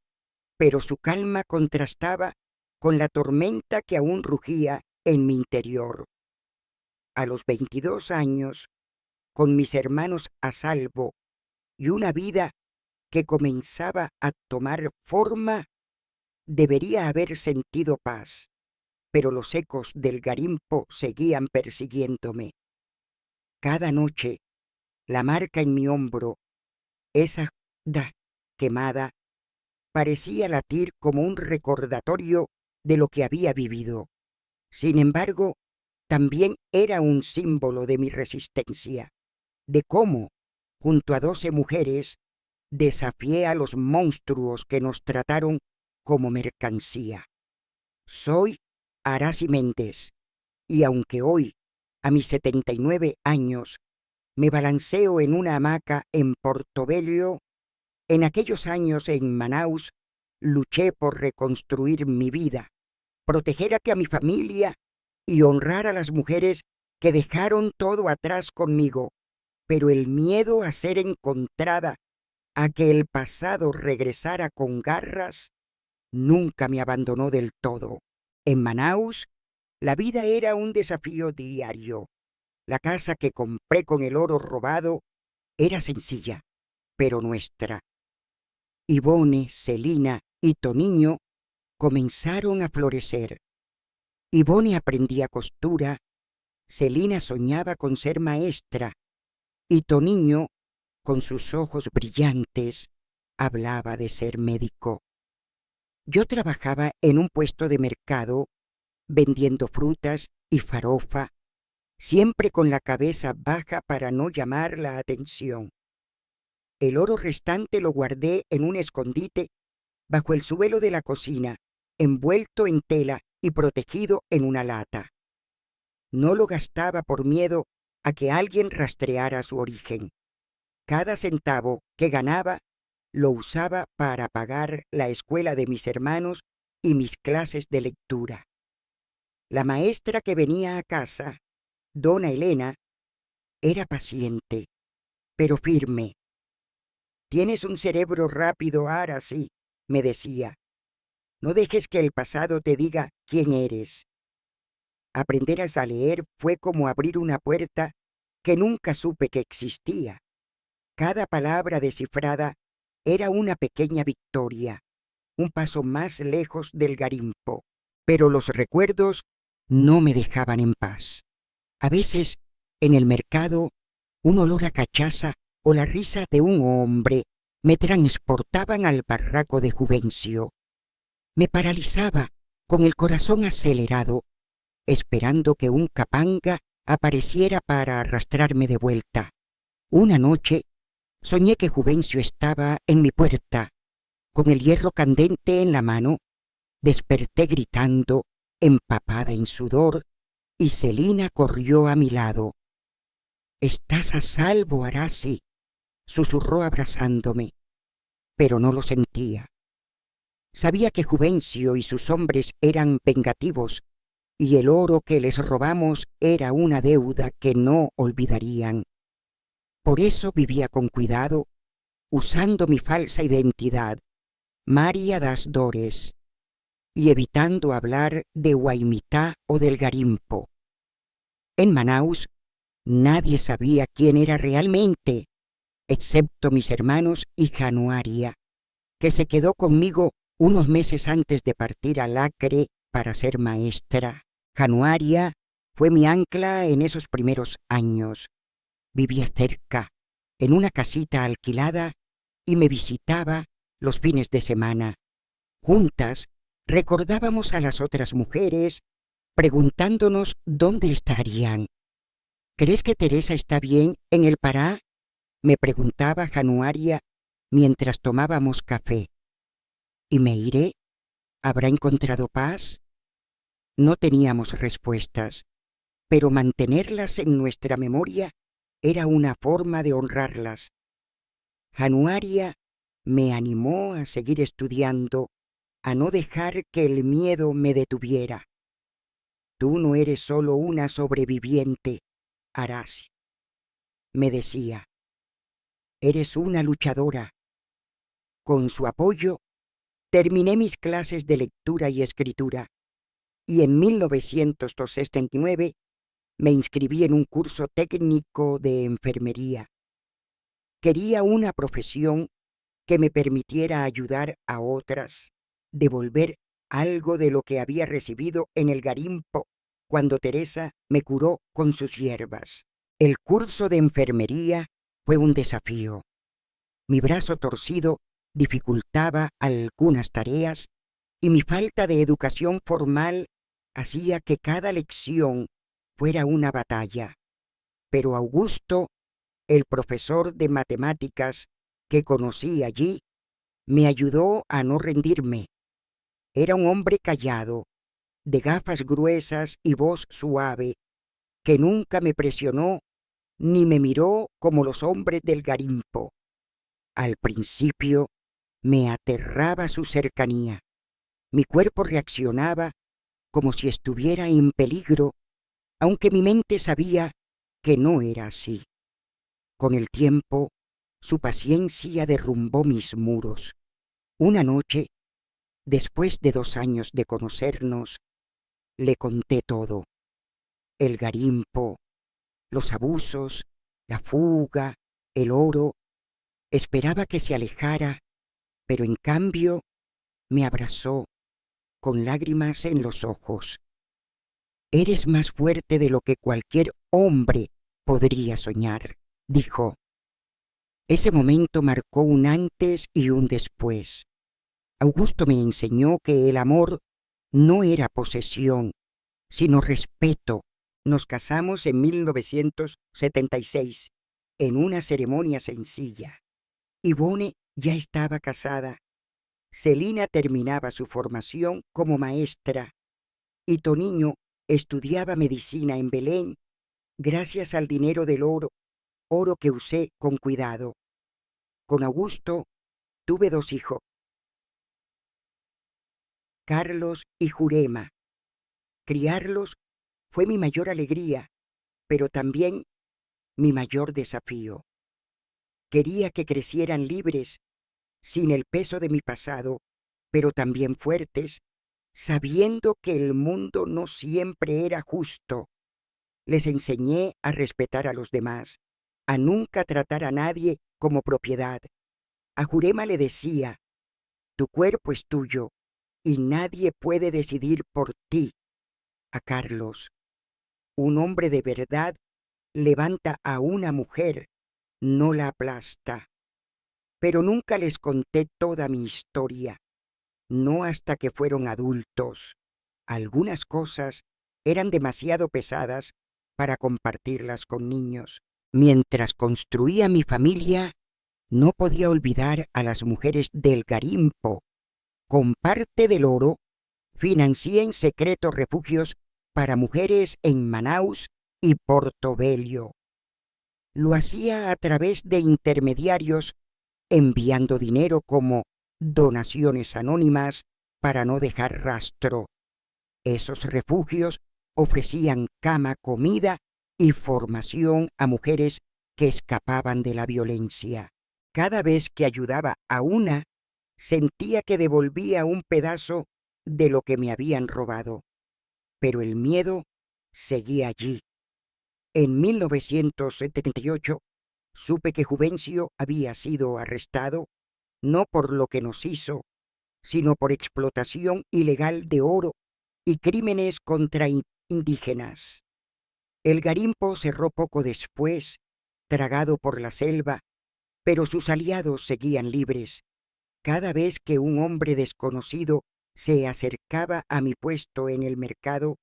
Speaker 1: pero su calma contrastaba con la tormenta que aún rugía en mi interior. A los 22 años, con mis hermanos a salvo y una vida que comenzaba a tomar forma, debería haber sentido paz, pero los ecos del Garimpo seguían persiguiéndome. Cada noche, la marca en mi hombro, esa quemada, parecía latir como un recordatorio de lo que había vivido. Sin embargo, también era un símbolo de mi resistencia, de cómo, junto a 12 mujeres, desafié a los monstruos que nos trataron como mercancía. Soy Arasi Méndez, y aunque hoy, a mis 79 años, me balanceo en una hamaca en Portobello, en aquellos años en Manaus luché por reconstruir mi vida, proteger a mi familia y honrar a las mujeres que dejaron todo atrás conmigo, pero el miedo a ser encontrada, a que el pasado regresara con garras, nunca me abandonó del todo. En Manaus, la vida era un desafío diario. La casa que compré con el oro robado era sencilla, pero nuestra. Ivone, Celina y Toniño comenzaron a florecer. Ivone aprendía costura, Celina soñaba con ser maestra y Toniño, con sus ojos brillantes, hablaba de ser médico. Yo trabajaba en un puesto de mercado vendiendo frutas y farofa, siempre con la cabeza baja para no llamar la atención. El oro restante lo guardé en un escondite bajo el suelo de la cocina, envuelto en tela y protegido en una lata. No lo gastaba por miedo a que alguien rastreara su origen. Cada centavo que ganaba lo usaba para pagar la escuela de mis hermanos y mis clases de lectura. La maestra que venía a casa, dona Elena, era paciente, pero firme. «Tienes un cerebro rápido, Ara, sí», me decía. «No dejes que el pasado te diga quién eres». Aprender a leer fue como abrir una puerta que nunca supe que existía. Cada palabra descifrada era una pequeña victoria, un paso más lejos del garimpo. Pero los recuerdos no me dejaban en paz. A veces, en el mercado, un olor a cachaza o la risa de un hombre me transportaban al barraco de Juvencio. Me paralizaba, con el corazón acelerado, esperando que un capanga apareciera para arrastrarme de vuelta. Una noche soñé que Juvencio estaba en mi puerta, con el hierro candente en la mano. Desperté gritando, empapada en sudor, y Celina corrió a mi lado. «Estás a salvo, Arasi», susurró abrazándome, pero no lo sentía. Sabía que Juvencio y sus hombres eran vengativos, y el oro que les robamos era una deuda que no olvidarían. Por eso vivía con cuidado, usando mi falsa identidad, María das Dores, y evitando hablar de Huaymitá o del garimpo. En Manaus, nadie sabía quién era realmente, excepto mis hermanos y Januaria, que se quedó conmigo unos meses antes de partir al Acre para ser maestra. Januaria fue mi ancla en esos primeros años. Vivía cerca, en una casita alquilada, y me visitaba los fines de semana. Juntas recordábamos a las otras mujeres, preguntándonos dónde estarían. «¿Crees que Teresa está bien en el Pará?», me preguntaba Januaria mientras tomábamos café. «¿Y Meire? ¿Habrá encontrado paz?». No teníamos respuestas, pero mantenerlas en nuestra memoria era una forma de honrarlas. Januaria me animó a seguir estudiando, a no dejar que el miedo me detuviera. «Tú no eres solo una sobreviviente, Arasi», me decía. «Eres una luchadora». Con su apoyo, terminé mis clases de lectura y escritura, y en 1969 me inscribí en un curso técnico de enfermería. Quería una profesión que me permitiera ayudar a otras, devolver algo de lo que había recibido en el garimpo cuando Teresa me curó con sus hierbas. El curso de enfermería fue un desafío. Mi brazo torcido dificultaba algunas tareas y mi falta de educación formal hacía que cada lección fuera una batalla. Pero Augusto, el profesor de matemáticas que conocí allí, me ayudó a no rendirme. Era un hombre callado, de gafas gruesas y voz suave, que nunca me presionó ni me miró como los hombres del garimpo. Al principio me aterraba su cercanía. Mi cuerpo reaccionaba como si estuviera en peligro, aunque mi mente sabía que no era así. Con el tiempo, su paciencia derrumbó mis muros. Una noche, después de 2 años de conocernos, le conté todo: el garimpo, los abusos, la fuga, El oro esperaba que se alejara, pero en cambio me abrazó con lágrimas en los ojos. «Eres más fuerte de lo que cualquier hombre podría soñar», dijo. Ese momento marcó un antes y un después. Augusto me enseñó que el amor no era posesión, sino respeto. Nos casamos en 1976, en una ceremonia sencilla. Yvonne ya estaba casada. Celina terminaba su formación como maestra y Toniño estudiaba medicina en Belén gracias al dinero del oro que usé con cuidado. Con Augusto tuve 2 hijos, Carlos y Jurema. Criarlos fue mi mayor alegría, pero también mi mayor desafío. Quería que crecieran libres, sin el peso de mi pasado, pero también fuertes, sabiendo que el mundo no siempre era justo. Les enseñé a respetar a los demás, a nunca tratar a nadie como propiedad. A Jurema le decía: «Tu cuerpo es tuyo y nadie puede decidir por ti». A Carlos: «Un hombre de verdad levanta a una mujer, no la aplasta». Pero nunca les conté toda mi historia, no hasta que fueron adultos. Algunas cosas eran demasiado pesadas para compartirlas con niños. Mientras construía mi familia, no podía olvidar a las mujeres del Garimpo. Con parte del oro, financié en secreto refugios para mujeres en Manaus y Portobello. Lo hacía a través de intermediarios, enviando dinero como donaciones anónimas para no dejar rastro. Esos refugios ofrecían cama, comida y formación a mujeres que escapaban de la violencia. Cada vez que ayudaba a una, sentía que devolvía un pedazo de lo que me habían robado. Pero el miedo seguía allí. En 1978 supe que Juvencio había sido arrestado, no por lo que nos hizo, sino por explotación ilegal de oro y crímenes contra indígenas. El Garimpo cerró poco después, tragado por la selva, pero sus aliados seguían libres. Cada vez que un hombre desconocido se acercaba a mi puesto en el mercado,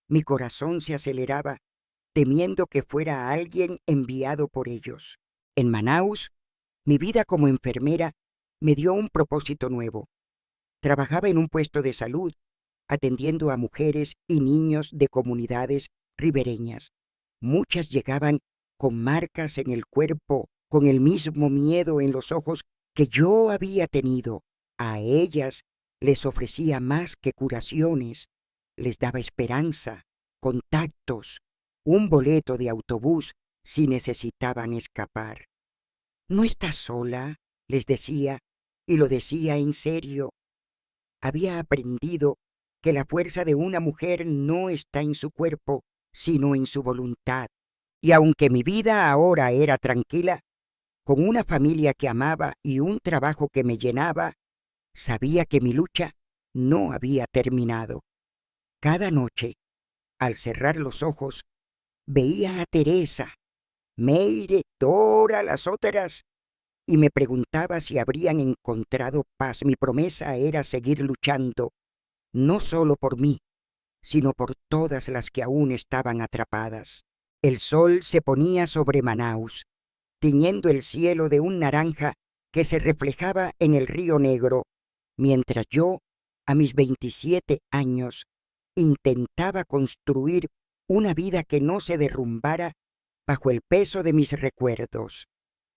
Speaker 1: mi corazón se aceleraba, temiendo que fuera alguien enviado por ellos. En Manaus, mi vida como enfermera me dio un propósito nuevo. Trabajaba en un puesto de salud, atendiendo a mujeres y niños de comunidades ribereñas. Muchas llegaban con marcas en el cuerpo, con el mismo miedo en los ojos que yo había tenido. A ellas les ofrecía más que curaciones, les daba esperanza, contactos, un boleto de autobús si necesitaban escapar. «No estás sola», les decía, y lo decía en serio. Había aprendido que la fuerza de una mujer no está en su cuerpo, sino en su voluntad. Y aunque mi vida ahora era tranquila, con una familia que amaba y un trabajo que me llenaba, sabía que mi lucha no había terminado. Cada noche, al cerrar los ojos, veía a Teresa, Meire, Dora, las otras, y me preguntaba si habrían encontrado paz. Mi promesa era seguir luchando, no solo por mí, sino por todas las que aún estaban atrapadas. El sol se ponía sobre Manaus, tiñendo el cielo de un naranja que se reflejaba en el río Negro, mientras yo, a mis 27 años, intentaba construir una vida que no se derrumbara bajo el peso de mis recuerdos.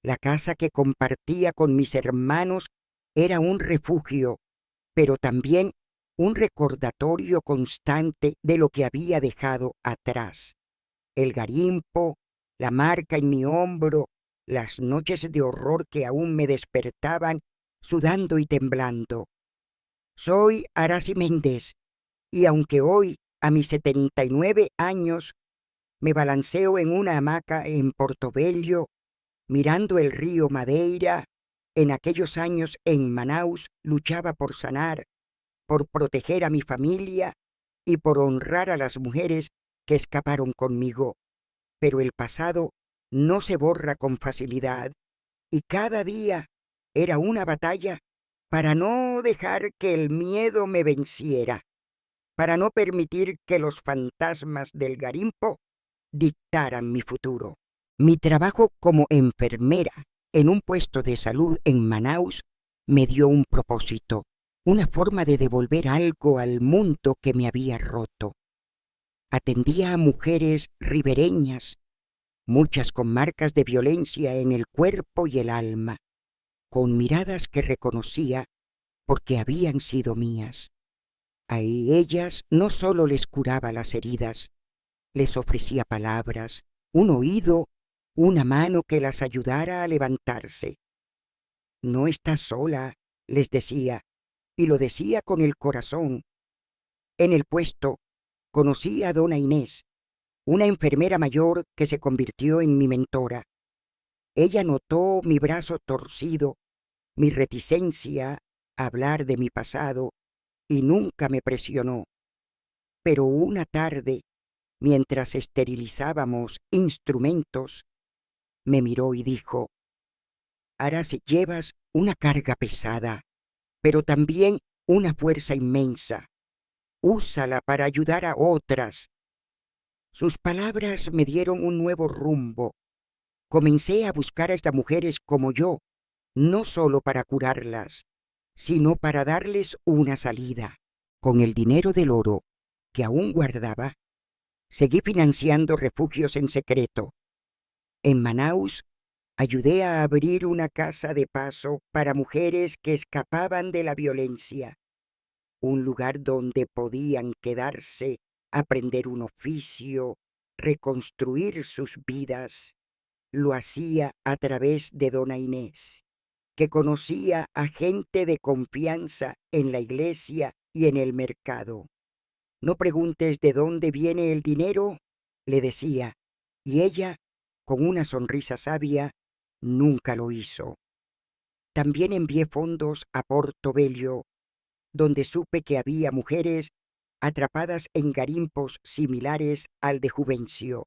Speaker 1: La casa que compartía con mis hermanos era un refugio, pero también un recordatorio constante de lo que había dejado atrás. El Garimpo, la marca en mi hombro, las noches de horror que aún me despertaban sudando y temblando. Soy Aracy Méndez, y aunque hoy, a mis 79 años, me balanceo en una hamaca en Portobello, Mirando el río Madeira, en aquellos años en Manaus luchaba por sanar, por proteger a mi familia y por honrar a las mujeres que escaparon conmigo. Pero el pasado no se borra con facilidad y cada día era una batalla para no dejar que el miedo me venciera, para no permitir que los fantasmas del Garimpo dictaran mi futuro. Mi trabajo como enfermera en un puesto de salud en Manaus me dio un propósito, una forma de devolver algo al mundo que me había roto. Atendía a mujeres ribereñas, muchas con marcas de violencia en el cuerpo y el alma, con miradas que reconocía porque habían sido mías. A ellas no solo les curaba las heridas, les ofrecía palabras, un oído, una mano que las ayudara a levantarse. No estás sola, les decía, y lo decía con el corazón. En el puesto conocí a dona Inés, una enfermera mayor que se convirtió en mi mentora. Ella notó mi brazo torcido, mi reticencia a hablar de mi pasado, y nunca me presionó. Pero una tarde, mientras esterilizábamos instrumentos, me miró y dijo: «Ahora si llevas una carga pesada, pero también una fuerza inmensa. Úsala para ayudar a otras». Sus palabras me dieron un nuevo rumbo. Comencé a buscar a estas mujeres como yo, no solo para curarlas, sino para darles una salida. Con el dinero del oro que aún guardaba, seguí financiando refugios en secreto. En Manaus, ayudé a abrir una casa de paso para mujeres que escapaban de la violencia, un lugar donde podían quedarse, aprender un oficio, reconstruir sus vidas. Lo hacía a través de dona Inés, que conocía a gente de confianza en la iglesia y en el mercado. «No preguntes de dónde viene el dinero», le decía, y ella, con una sonrisa sabia, nunca lo hizo. También envié fondos a Portobello, donde supe que había mujeres atrapadas en garimpos similares al de Juvencio.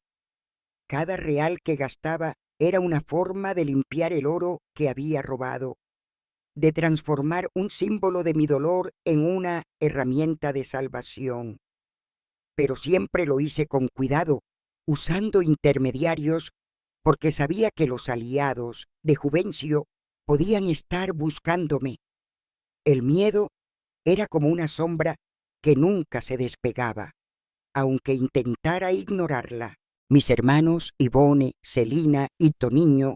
Speaker 1: Cada real que gastaba era una forma de limpiar el oro que había robado, de transformar un símbolo de mi dolor en una herramienta de salvación. Pero siempre lo hice con cuidado, usando intermediarios, porque sabía que los aliados de Juvencio podían estar buscándome. El miedo era como una sombra que nunca se despegaba, aunque intentara ignorarla. Mis hermanos Ivone, Celina y Toniño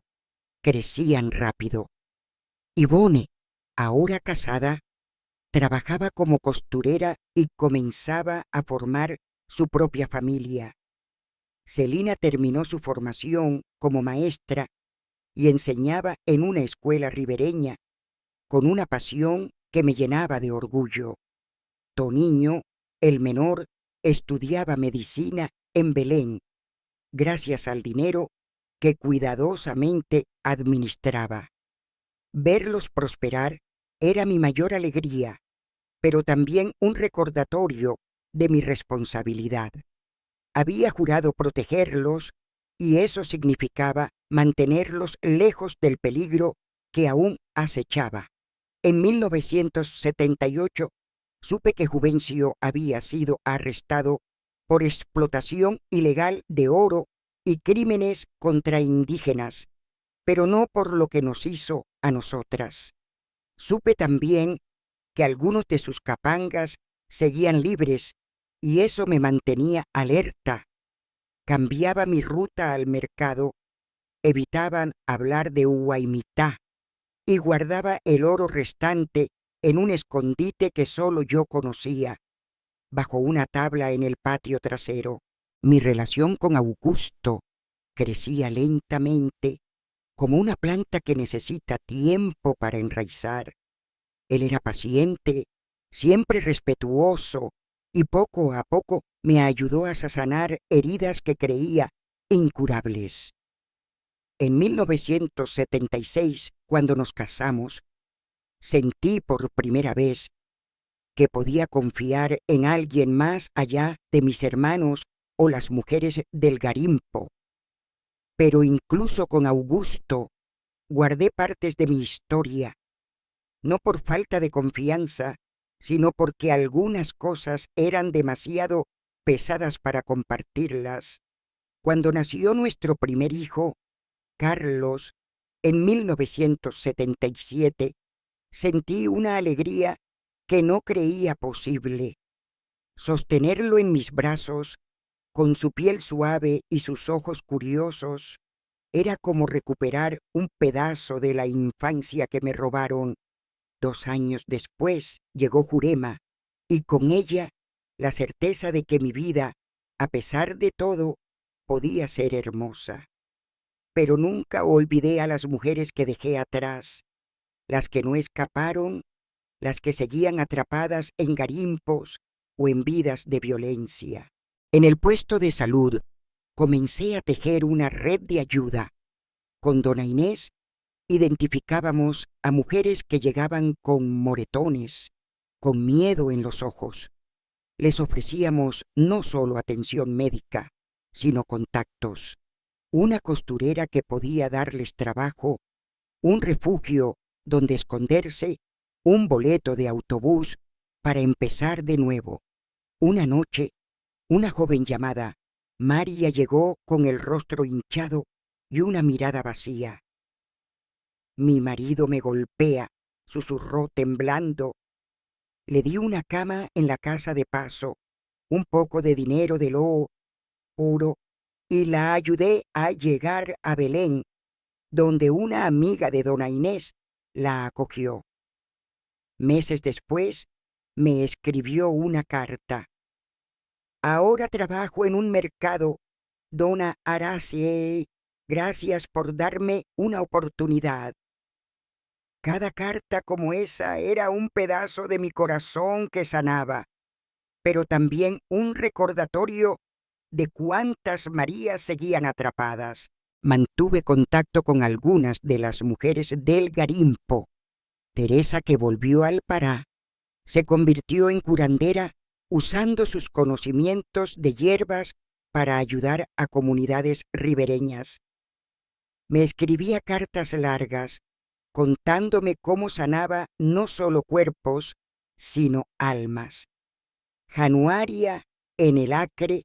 Speaker 1: crecían rápido. Ivone, ahora casada, trabajaba como costurera y comenzaba a formar su propia familia. Celina terminó su formación como maestra y enseñaba en una escuela ribereña, con una pasión que me llenaba de orgullo. Toniño, el menor, estudiaba medicina en Belén, gracias al dinero que cuidadosamente administraba. Verlos prosperar era mi mayor alegría, pero también un recordatorio de mi responsabilidad. Había jurado protegerlos y eso significaba mantenerlos lejos del peligro que aún acechaba. En 1978 supe que Juvencio había sido arrestado por explotación ilegal de oro y crímenes contra indígenas, pero no por lo que nos hizo a nosotras. Supe también que algunos de sus capangas seguían libres y eso me mantenía alerta. Cambiaba mi ruta al mercado, evitaban hablar de Huaymitá y guardaba el oro restante en un escondite que solo yo conocía, bajo una tabla en el patio trasero. Mi relación con Augusto crecía lentamente, como una planta que necesita tiempo para enraizar. Él era paciente, siempre respetuoso, y poco a poco me ayudó a sanar heridas que creía incurables. En 1976, cuando nos casamos, sentí por primera vez que podía confiar en alguien más allá de mis hermanos o las mujeres del Garimpo. Pero incluso con Augusto guardé partes de mi historia, no por falta de confianza, sino porque algunas cosas eran demasiado pesadas para compartirlas. Cuando nació nuestro primer hijo, Carlos, en 1977, sentí una alegría que no creía posible. Sostenerlo en mis brazos, con su piel suave y sus ojos curiosos, era como recuperar un pedazo de la infancia que me robaron. 2 años después llegó Jurema, y con ella la certeza de que mi vida, a pesar de todo, podía ser hermosa. Pero nunca olvidé a las mujeres que dejé atrás, las que no escaparon, las que seguían atrapadas en garimpos o en vidas de violencia. En el puesto de salud comencé a tejer una red de ayuda. Con dona Inés identificábamos a mujeres que llegaban con moretones, con miedo en los ojos. Les ofrecíamos no solo atención médica, sino contactos, una costurera que podía darles trabajo, un refugio donde esconderse, un boleto de autobús para empezar de nuevo. Una noche, una joven llamada María llegó con el rostro hinchado y una mirada vacía. «Mi marido me golpea», susurró temblando. Le di una cama en la casa de paso, un poco de dinero de lo oro, y la ayudé a llegar a Belén, donde una amiga de dona Inés la acogió. Meses después me escribió una carta. «Ahora trabajo en un mercado, dona Aracie. Gracias por darme una oportunidad». Cada carta como esa era un pedazo de mi corazón que sanaba, pero también un recordatorio de cuántas Marías seguían atrapadas. Mantuve contacto con algunas de las mujeres del Garimpo. Teresa, que volvió al Pará, se convirtió en curandera usando sus conocimientos de hierbas para ayudar a comunidades ribereñas. Me escribía cartas largas, contándome cómo sanaba no solo cuerpos, sino almas. Januaria, en el Acre,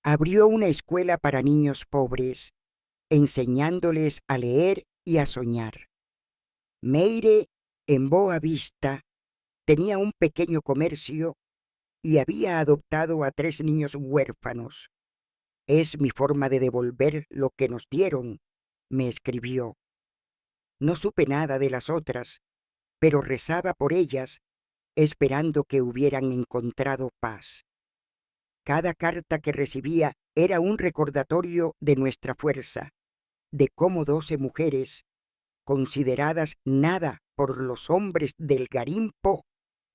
Speaker 1: abrió una escuela para niños pobres, enseñándoles a leer y a soñar. Meire, en Boa Vista, tenía un pequeño comercio y había adoptado a 3 niños huérfanos. «Es mi forma de devolver lo que nos dieron», me escribió. No supe nada de las otras, pero rezaba por ellas, esperando que hubieran encontrado paz. Cada carta que recibía era un recordatorio de nuestra fuerza, de cómo 12 mujeres, consideradas nada por los hombres del Garimpo,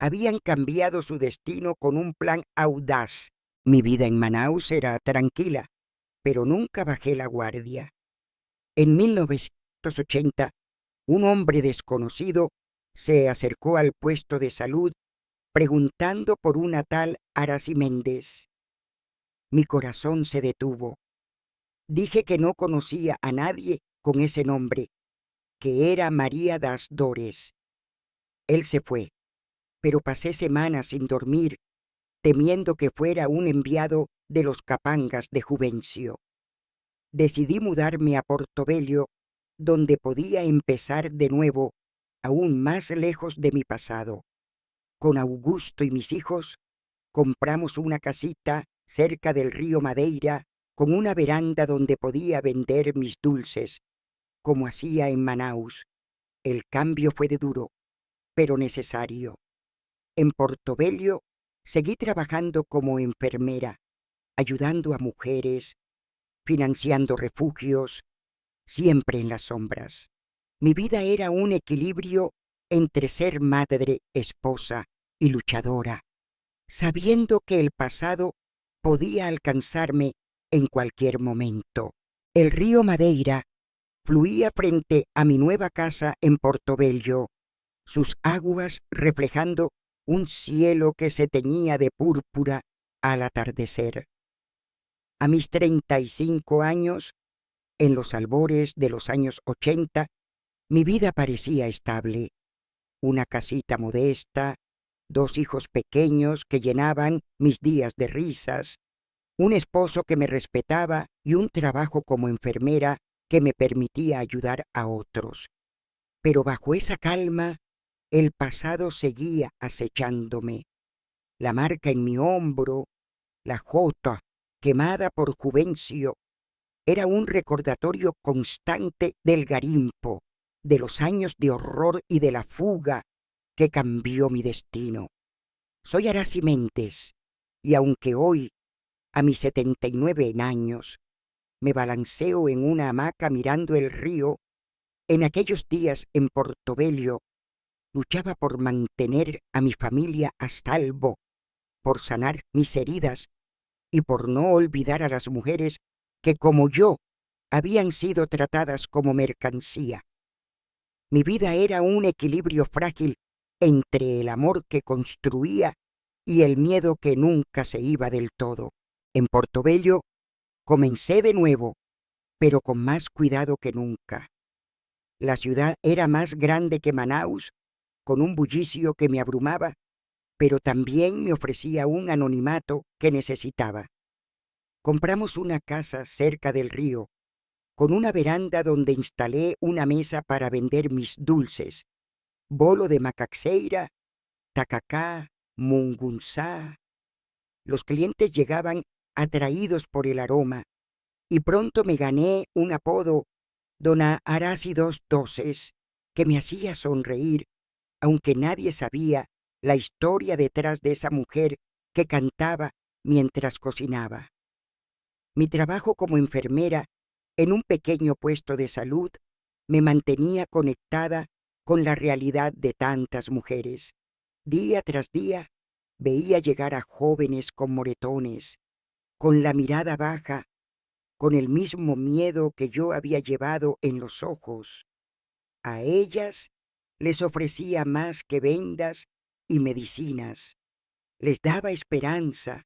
Speaker 1: habían cambiado su destino con un plan audaz. Mi vida en Manaus era tranquila, pero nunca bajé la guardia. En 1980, un hombre desconocido se acercó al puesto de salud preguntando por una tal Aracy Méndez. Mi corazón se detuvo. Dije que no conocía a nadie con ese nombre, que era María das Dores. Él se fue, pero pasé semanas sin dormir, temiendo que fuera un enviado de los capangas de Juvencio. Decidí mudarme a Portobello, donde podía empezar de nuevo, aún más lejos de mi pasado. Con Augusto y mis hijos, compramos una casita cerca del río Madeira, con una veranda donde podía vender mis dulces, como hacía en Manaus. El cambio fue duro, pero necesario. En Portobello seguí trabajando como enfermera, ayudando a mujeres, financiando refugios, siempre en las sombras. Mi vida era un equilibrio entre ser madre, esposa y luchadora, sabiendo que el pasado podía alcanzarme en cualquier momento. El río Madeira fluía frente a mi nueva casa en Portobello, sus aguas reflejando un cielo que se teñía de púrpura al atardecer. A mis 35 años, en los albores de los años 80, mi vida parecía estable. Una casita modesta, 2 hijos pequeños que llenaban mis días de risas, un esposo que me respetaba y un trabajo como enfermera que me permitía ayudar a otros. Pero bajo esa calma, el pasado seguía acechándome. La marca en mi hombro, la jota quemada por Juvencio, era un recordatorio constante del garimpo, de los años de horror y de la fuga que cambió mi destino. Soy Arasi Méndez, y aunque hoy, a mis 79 años, me balanceo en una hamaca mirando el río, en aquellos días en Portobello luchaba por mantener a mi familia a salvo, por sanar mis heridas y por no olvidar a las mujeres que, como yo, habían sido tratadas como mercancía. Mi vida era un equilibrio frágil entre el amor que construía y el miedo que nunca se iba del todo. En Portobello comencé de nuevo, pero con más cuidado que nunca. La ciudad era más grande que Manaus, con un bullicio que me abrumaba, pero también me ofrecía un anonimato que necesitaba. Compramos una casa cerca del río, con una veranda donde instalé una mesa para vender mis dulces, bolo de macaxeira, tacacá, mungunzá. Los clientes llegaban atraídos por el aroma, y pronto me gané un apodo, Dona Arasi dos Doces, que me hacía sonreír, aunque nadie sabía la historia detrás de esa mujer que cantaba mientras cocinaba. Mi trabajo como enfermera en un pequeño puesto de salud me mantenía conectada con la realidad de tantas mujeres. Día tras día veía llegar a jóvenes con moretones, con la mirada baja, con el mismo miedo que yo había llevado en los ojos. A ellas les ofrecía más que vendas y medicinas. Les daba esperanza,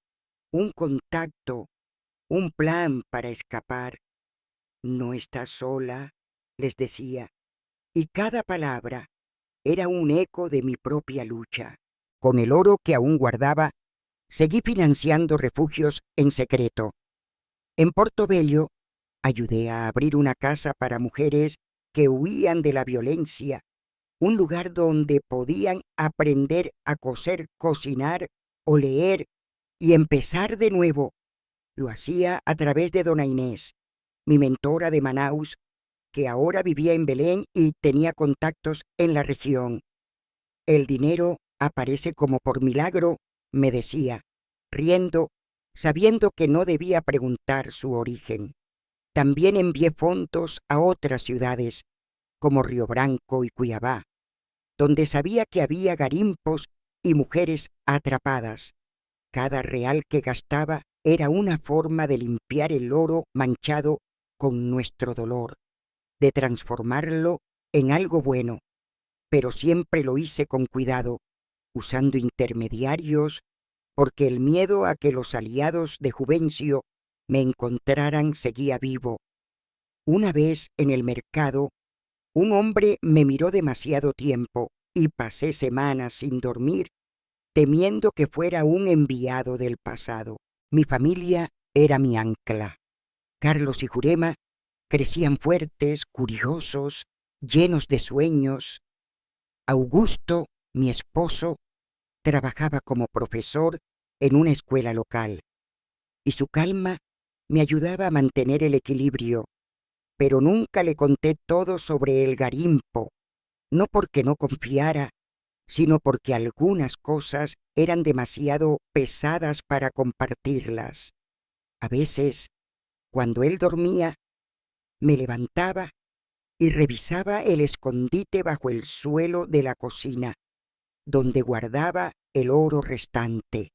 Speaker 1: un contacto, un plan para escapar. No estás sola, les decía, y cada palabra era un eco de mi propia lucha. Con el oro que aún guardaba, seguí financiando refugios en secreto. En Portobello ayudé a abrir una casa para mujeres que huían de la violencia, un lugar donde podían aprender a coser, cocinar o leer y empezar de nuevo. Lo hacía a través de Dona Inés, mi mentora de Manaus, que ahora vivía en Belén y tenía contactos en la región. El dinero aparece como por milagro, me decía, riendo, sabiendo que no debía preguntar su origen. También envié fondos a otras ciudades, como Río Branco y Cuiabá, donde sabía que había garimpos y mujeres atrapadas. Cada real que gastaba era una forma de limpiar el oro manchado con nuestro dolor, de transformarlo en algo bueno, pero siempre lo hice con cuidado, usando intermediarios, porque el miedo a que los aliados de Juvencio me encontraran seguía vivo. Una vez en el mercado, un hombre me miró demasiado tiempo y pasé semanas sin dormir, temiendo que fuera un enviado del pasado. Mi familia era mi ancla. Carlos y Jurema crecían fuertes, curiosos, llenos de sueños. Augusto, mi esposo, trabajaba como profesor en una escuela local, y su calma me ayudaba a mantener el equilibrio, pero nunca le conté todo sobre el garimpo, no porque no confiara, sino porque algunas cosas eran demasiado pesadas para compartirlas. A veces, cuando él dormía, me levantaba y revisaba el escondite bajo el suelo de la cocina, donde guardaba el oro restante.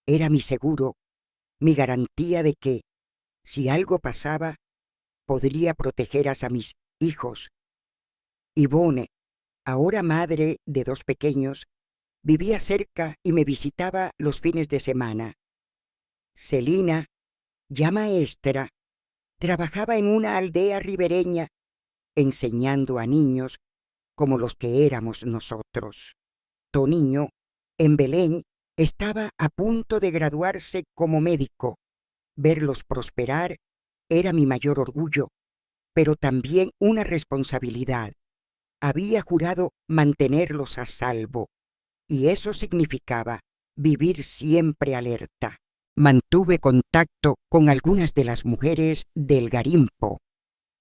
Speaker 1: Era mi seguro, mi garantía de que, si algo pasaba, podría proteger a mis hijos. Yvonne, ahora madre de 2 pequeños, vivía cerca y me visitaba los fines de semana. Celina, ya maestra, trabajaba en una aldea ribereña enseñando a niños como los que éramos nosotros. Toniño, en Belén, estaba a punto de graduarse como médico. Verlos prosperar era mi mayor orgullo, pero también una responsabilidad. Había jurado mantenerlos a salvo, y eso significaba vivir siempre alerta. Mantuve contacto con algunas de las mujeres del Garimpo.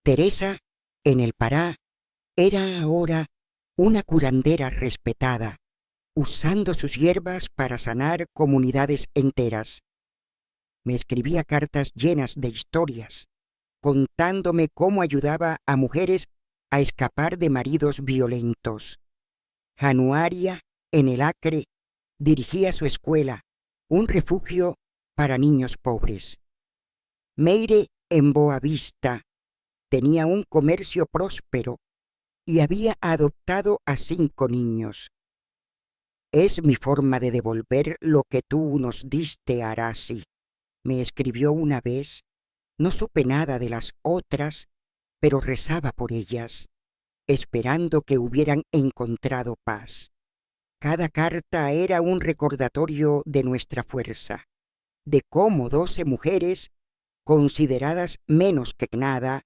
Speaker 1: Teresa, en el Pará, era ahora una curandera respetada, usando sus hierbas para sanar comunidades enteras. Me escribía cartas llenas de historias, contándome cómo ayudaba a mujeres a escapar de maridos violentos. Januaria, en el Acre, dirigía su escuela, un refugio para niños pobres. Meire, en Boavista, tenía un comercio próspero y había adoptado a 5 niños. Es mi forma de devolver lo que tú nos diste, Arasi, me escribió una vez. No supe nada de las otras, pero rezaba por ellas, esperando que hubieran encontrado paz. Cada carta era un recordatorio de nuestra fuerza, de cómo 12 mujeres, consideradas menos que nada,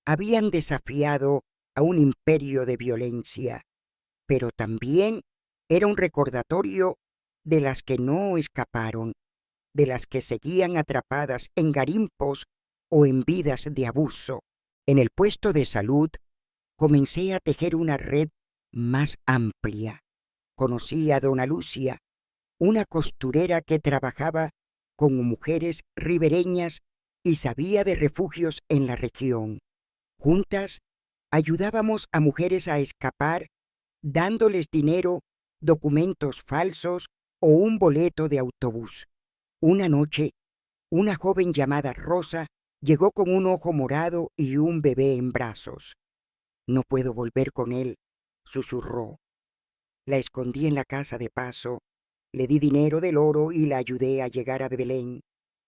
Speaker 1: habían desafiado a un imperio de violencia, pero también era un recordatorio de las que no escaparon, de las que seguían atrapadas en garimpos o en vidas de abuso. En el puesto de salud comencé a tejer una red más amplia. Conocí a dona Lucia, una costurera que trabajaba con mujeres ribereñas y sabía de refugios en la región. Juntas ayudábamos a mujeres a escapar, dándoles dinero, documentos falsos o un boleto de autobús. Una noche, una joven llamada Rosa llegó con un ojo morado y un bebé en brazos. «No puedo volver con él», susurró. La escondí en la casa de paso, le di dinero del oro y la ayudé a llegar a Belén,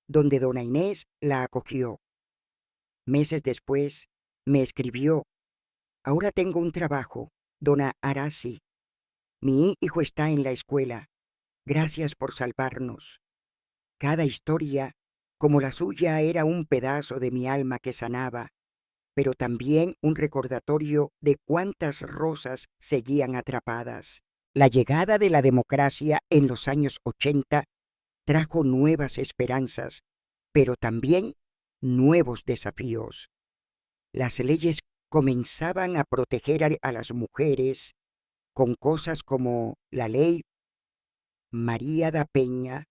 Speaker 1: donde dona Inés la acogió. Meses después me escribió: «Ahora tengo un trabajo, dona Arasi. Mi hijo está en la escuela. Gracias por salvarnos». Cada historia, como la suya, era un pedazo de mi alma que sanaba, pero también un recordatorio de cuántas rosas seguían atrapadas. La llegada de la democracia en los años 80 trajo nuevas esperanzas, pero también nuevos desafíos. Las leyes comenzaban a proteger a las mujeres con cosas como la ley María da Peña,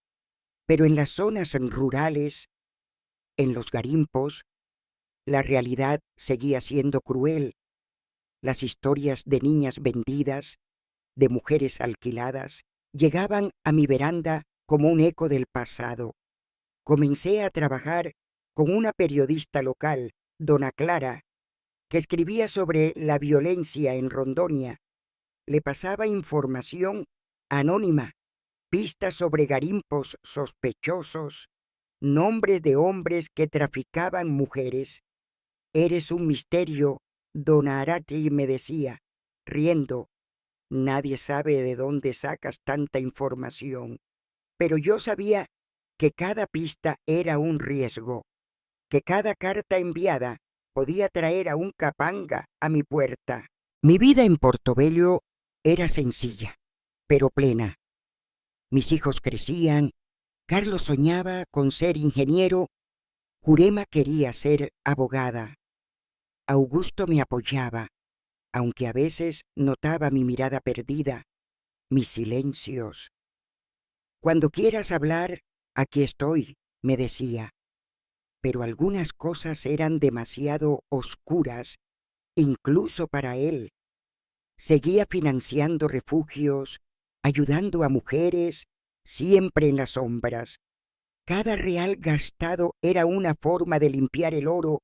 Speaker 1: pero en las zonas rurales, en los garimpos, la realidad seguía siendo cruel. Las historias de niñas vendidas, de mujeres alquiladas, llegaban a mi veranda como un eco del pasado. Comencé a trabajar con una periodista local, dona Clara, que escribía sobre la violencia en Rondonia. Le pasaba información anónima, pistas sobre garimpos sospechosos, nombres de hombres que traficaban mujeres. «Eres un misterio, dona Arati», me decía, riendo. «Nadie sabe de dónde sacas tanta información». Pero yo sabía que cada pista era un riesgo, que cada carta enviada podía traer a un capanga a mi puerta. Mi vida en Portobello era sencilla, pero plena. Mis hijos crecían, Carlos soñaba con ser ingeniero, Jurema quería ser abogada. Augusto me apoyaba, aunque a veces notaba mi mirada perdida, mis silencios. «Cuando quieras hablar, aquí estoy», me decía. Pero algunas cosas eran demasiado oscuras, incluso para él. Seguía financiando refugios, ayudando a mujeres, siempre en las sombras. Cada real gastado era una forma de limpiar el oro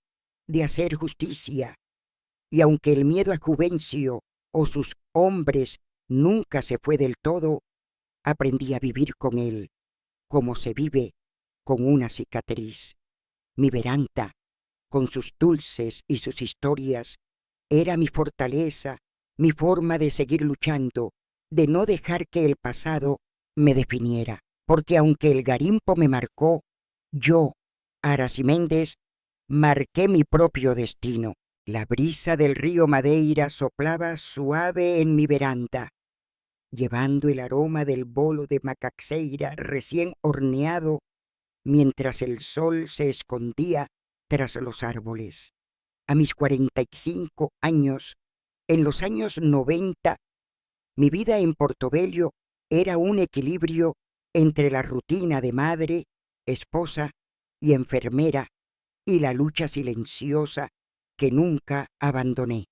Speaker 1: de hacer justicia, y aunque el miedo a Juvencio o sus hombres nunca se fue del todo, aprendí a vivir con él, como se vive con una cicatriz. Mi Veranta, con sus dulces y sus historias, era mi fortaleza, mi forma de seguir luchando, de no dejar que el pasado me definiera. Porque aunque el Garimpo me marcó, yo, Araciméndez, marqué mi propio destino. La brisa del río Madeira soplaba suave en mi veranda, llevando el aroma del bolo de macaxeira recién horneado, mientras el sol se escondía tras los árboles. A mis 45 años, en los años 90, mi vida en Portobello era un equilibrio entre la rutina de madre, esposa y enfermera y la lucha silenciosa que nunca abandoné.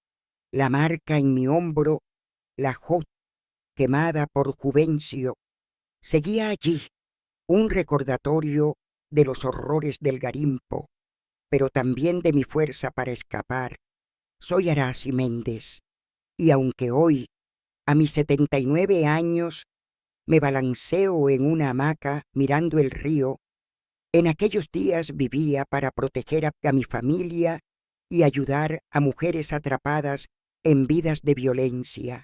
Speaker 1: La marca en mi hombro, la J quemada por Juvencio, seguía allí, un recordatorio de los horrores del Garimpo, pero también de mi fuerza para escapar. Soy Araciméndez, y aunque hoy, a mis 79 años, me balanceo en una hamaca mirando el río, en aquellos días vivía para proteger a mi familia y ayudar a mujeres atrapadas en vidas de violencia.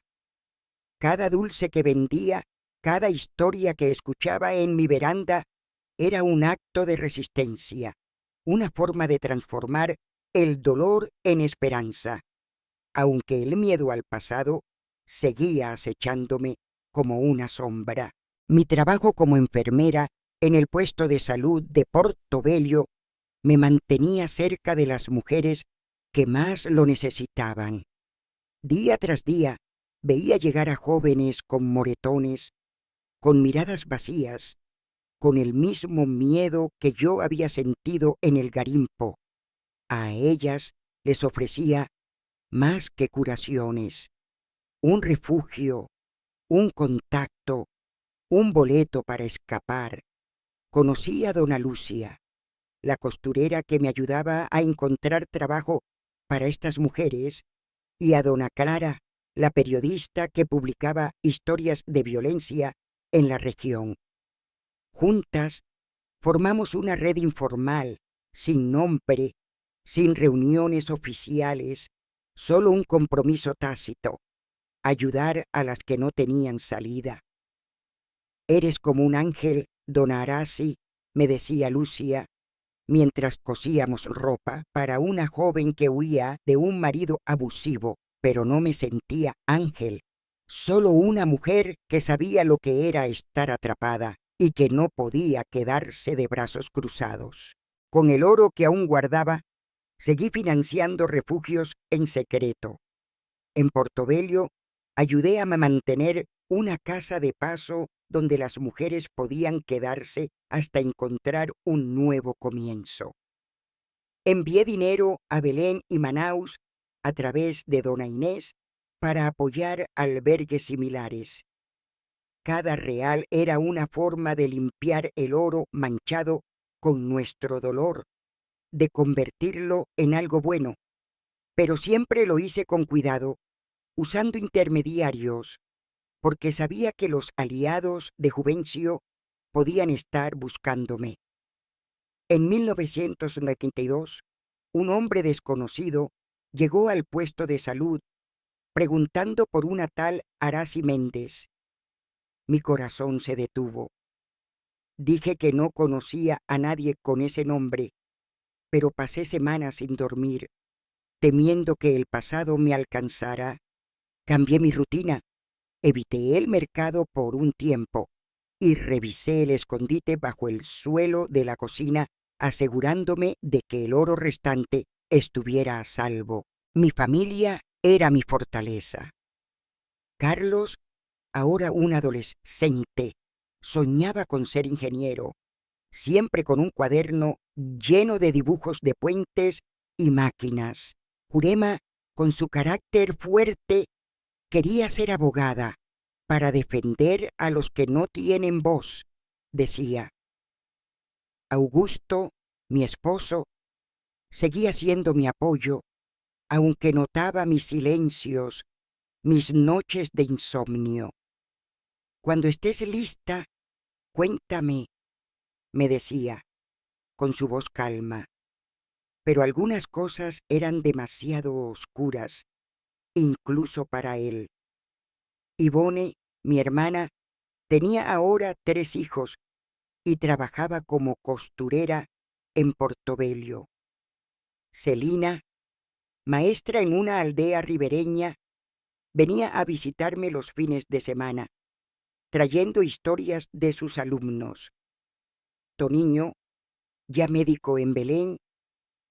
Speaker 1: Cada dulce que vendía, cada historia que escuchaba en mi veranda era un acto de resistencia, una forma de transformar el dolor en esperanza, aunque el miedo al pasado seguía acechándome como una sombra. Mi trabajo como enfermera en el puesto de salud de Portobello me mantenía cerca de las mujeres que más lo necesitaban. Día tras día veía llegar a jóvenes con moretones, con miradas vacías, con el mismo miedo que yo había sentido en el Garimpo. A ellas les ofrecía más que curaciones, un refugio, un contacto, un boleto para escapar. Conocí a dona Lucia, la costurera que me ayudaba a encontrar trabajo para estas mujeres, y a dona Clara, la periodista que publicaba historias de violencia en la región. Juntas formamos una red informal, sin nombre, sin reuniones oficiales, solo un compromiso tácito: ayudar a las que no tenían salida. Eres como un ángel, dona Araci, me decía Lucia, mientras cosíamos ropa para una joven que huía de un marido abusivo, pero no me sentía ángel, solo una mujer que sabía lo que era estar atrapada y que no podía quedarse de brazos cruzados. Con el oro que aún guardaba, seguí financiando refugios en secreto. En Portobello ayudé a mantener una casa de paso donde las mujeres podían quedarse hasta encontrar un nuevo comienzo. Envié dinero a Belén y Manaus a través de dona Inés para apoyar albergues similares. Cada real era una forma de limpiar el oro manchado con nuestro dolor, de convertirlo en algo bueno, pero siempre lo hice con cuidado, usando intermediarios, porque sabía que los aliados de Juvencio podían estar buscándome. En 1992, un hombre desconocido llegó al puesto de salud preguntando por una tal Araciméndez. Mi corazón se detuvo. Dije que no conocía a nadie con ese nombre, pero pasé semanas sin dormir, temiendo que el pasado me alcanzara. Cambié mi rutina, evité el mercado por un tiempo y revisé el escondite bajo el suelo de la cocina, asegurándome de que el oro restante estuviera a salvo. Mi familia era mi fortaleza. Carlos, ahora un adolescente, soñaba con ser ingeniero, siempre con un cuaderno lleno de dibujos de puentes y máquinas. Jurema, con su carácter fuerte, quería ser abogada para defender a los que no tienen voz, decía. Augusto, mi esposo, seguía siendo mi apoyo, aunque notaba mis silencios, mis noches de insomnio. Cuando estés lista, cuéntame, me decía, con su voz calma. Pero algunas cosas eran demasiado oscuras, incluso para él. Ivone, mi hermana, tenía ahora 3 hijos y trabajaba como costurera en Portobello. Celina, maestra en una aldea ribereña, venía a visitarme los fines de semana, trayendo historias de sus alumnos. Toniño, ya médico en Belén,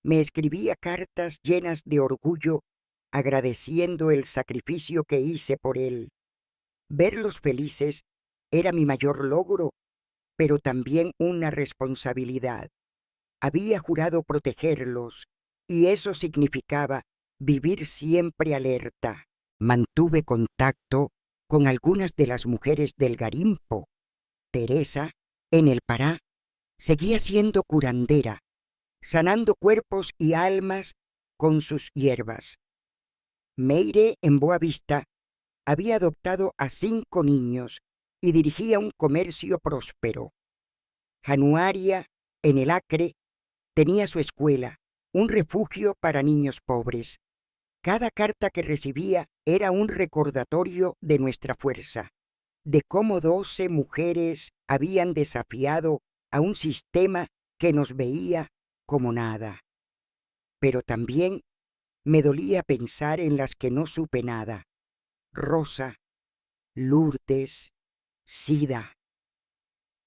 Speaker 1: me escribía cartas llenas de orgullo, agradeciendo el sacrificio que hice por él. Verlos felices era mi mayor logro, pero también una responsabilidad. Había jurado protegerlos, y eso significaba vivir siempre alerta. Mantuve contacto con algunas de las mujeres del Garimpo. Teresa, en el Pará, seguía siendo curandera, sanando cuerpos y almas con sus hierbas. Meire, en Boavista, había adoptado a 5 niños y dirigía un comercio próspero. Januaria, en el Acre, tenía su escuela, un refugio para niños pobres. Cada carta que recibía era un recordatorio de nuestra fuerza, de cómo 12 mujeres habían desafiado a un sistema que nos veía como nada. Pero también me dolía pensar en las que no supe nada. Rosa, Lourdes, Sida.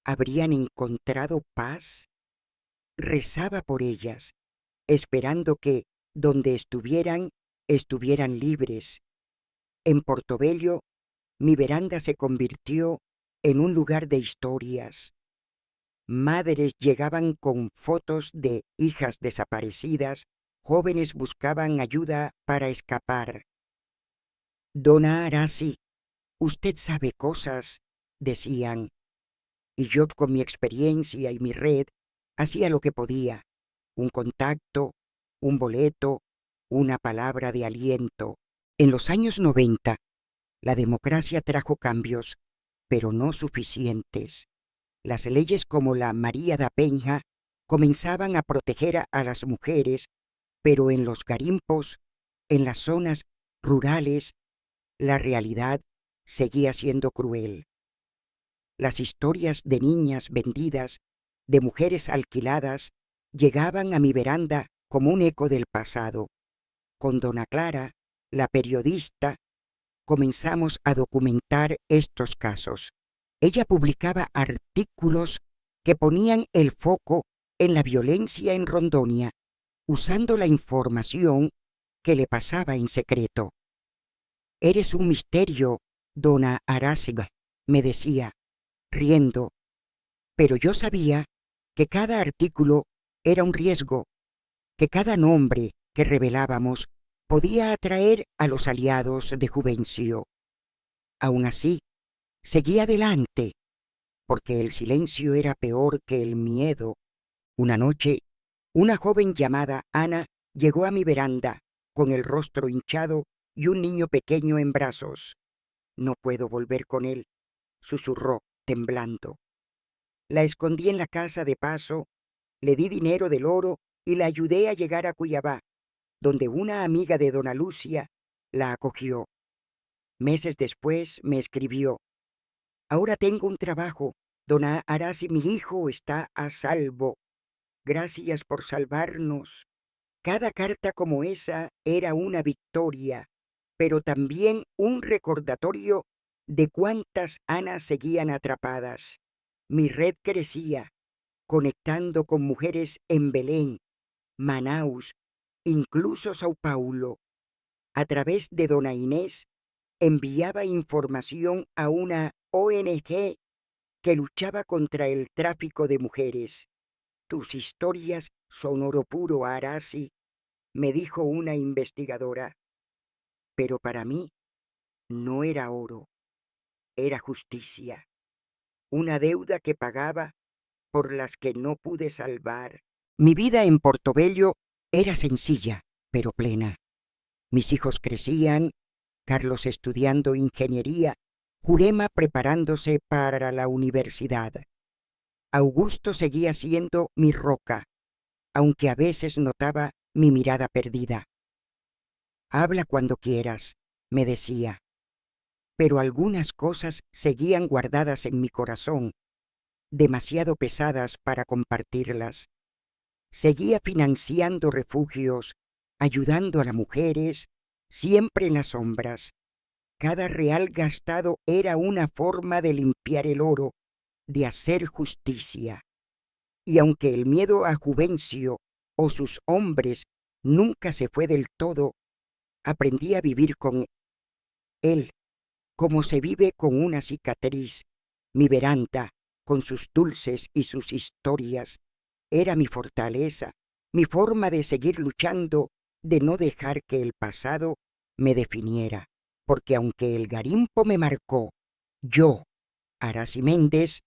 Speaker 1: ¿Habrían encontrado paz? Rezaba por ellas, esperando que, donde estuvieran libres. En Portobello, mi veranda se convirtió en un lugar de historias. Madres llegaban con fotos de hijas desaparecidas, jóvenes buscaban ayuda para escapar. Dona Arasi, usted sabe cosas, decían, y yo con mi experiencia y mi red hacía lo que podía, un contacto, un boleto, una palabra de aliento. En los años 90, la democracia trajo cambios, pero no suficientes. Las leyes como la María da Penha comenzaban a proteger a las mujeres, pero en los garimpos, en las zonas rurales, la realidad seguía siendo cruel. Las historias de niñas vendidas, de mujeres alquiladas, llegaban a mi veranda como un eco del pasado. Con dona Clara, la periodista, comenzamos a documentar estos casos. Ella publicaba artículos que ponían el foco en la violencia en Rondonia, usando la información que le pasaba en secreto. «Eres un misterio, dona Arásiga», me decía, riendo, pero yo sabía que cada artículo era un riesgo, que cada nombre que revelábamos podía atraer a los aliados de Juvencio. Aún así, seguí adelante, porque el silencio era peor que el miedo. Una noche, una joven llamada Ana llegó a mi veranda, con el rostro hinchado y un niño pequeño en brazos. «No puedo volver con él», susurró, temblando. La escondí en la casa de paso, le di dinero del oro y la ayudé a llegar a Cuiabá, donde una amiga de dona Lucia la acogió. Meses después me escribió: «Ahora tengo un trabajo, dona Arasi, mi hijo está a salvo. Gracias por salvarnos». Cada carta como esa era una victoria, pero también un recordatorio de cuántas Anas seguían atrapadas. Mi red crecía, conectando con mujeres en Belén, Manaus, incluso Sao Paulo. A través de dona Inés, enviaba información a una ONG que luchaba contra el tráfico de mujeres. «Tus historias son oro puro, Arasi», me dijo una investigadora. Pero para mí no era oro, era justicia, una deuda que pagaba por las que no pude salvar. Mi vida en Portobello Era sencilla, pero plena. Mis hijos crecían, Carlos estudiando ingeniería, Jurema preparándose para la universidad. Augusto seguía siendo mi roca, aunque a veces notaba mi mirada perdida. Habla cuando quieras, me decía, pero algunas cosas seguían guardadas en mi corazón, demasiado pesadas para compartirlas. Seguía financiando refugios, ayudando a las mujeres, siempre en las sombras. Cada real gastado era una forma de limpiar el oro, de hacer justicia. Y aunque el miedo a Juvencio o sus hombres nunca se fue del todo, aprendí a vivir con él, como se vive con una cicatriz. Mi veranda, con sus dulces y sus historias, era mi fortaleza, mi forma de seguir luchando, de no dejar que el pasado me definiera. Porque aunque el garimpo me marcó, yo, Araciméndez,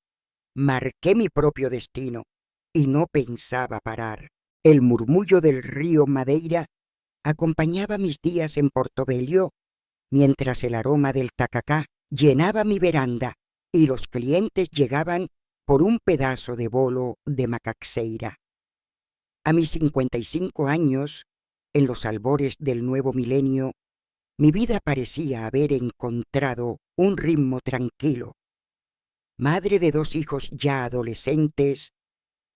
Speaker 1: marqué mi propio destino y no pensaba parar. El murmullo del río Madeira acompañaba mis días en Portobello, mientras el aroma del tacacá llenaba mi veranda y los clientes llegaban por un pedazo de bolo de macaxeira. A mis 55 años, en los albores del nuevo milenio, mi vida parecía haber encontrado un ritmo tranquilo. Madre de 2 hijos ya adolescentes,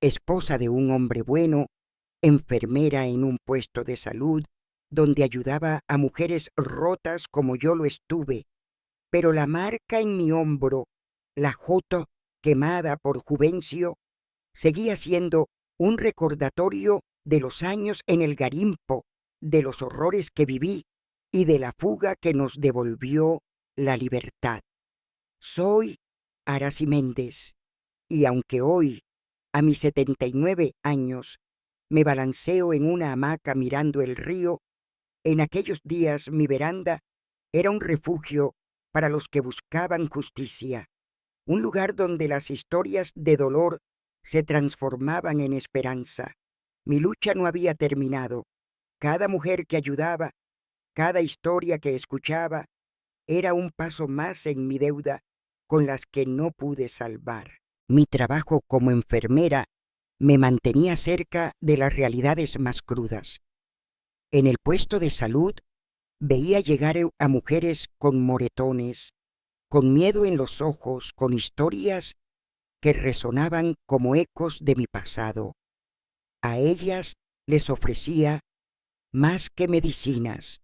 Speaker 1: esposa de un hombre bueno, enfermera en un puesto de salud donde ayudaba a mujeres rotas como yo lo estuve, pero la marca en mi hombro, la joto quemada por Juvencio, seguía siendo un recordatorio de los años en el garimpo, de los horrores que viví y de la fuga que nos devolvió la libertad. Soy Araciméndez, y aunque hoy, a mis 79 años, me balanceo en una hamaca mirando el río, en aquellos días mi veranda era un refugio para los que buscaban justicia, un lugar donde las historias de dolor se transformaban en esperanza. Mi lucha no había terminado. Cada mujer que ayudaba, cada historia que escuchaba, era un paso más en mi deuda con las que no pude salvar. Mi trabajo como enfermera me mantenía cerca de las realidades más crudas. En el puesto de salud veía llegar a mujeres con moretones, con miedo en los ojos, con historias que resonaban como ecos de mi pasado. A ellas les ofrecía más que medicinas,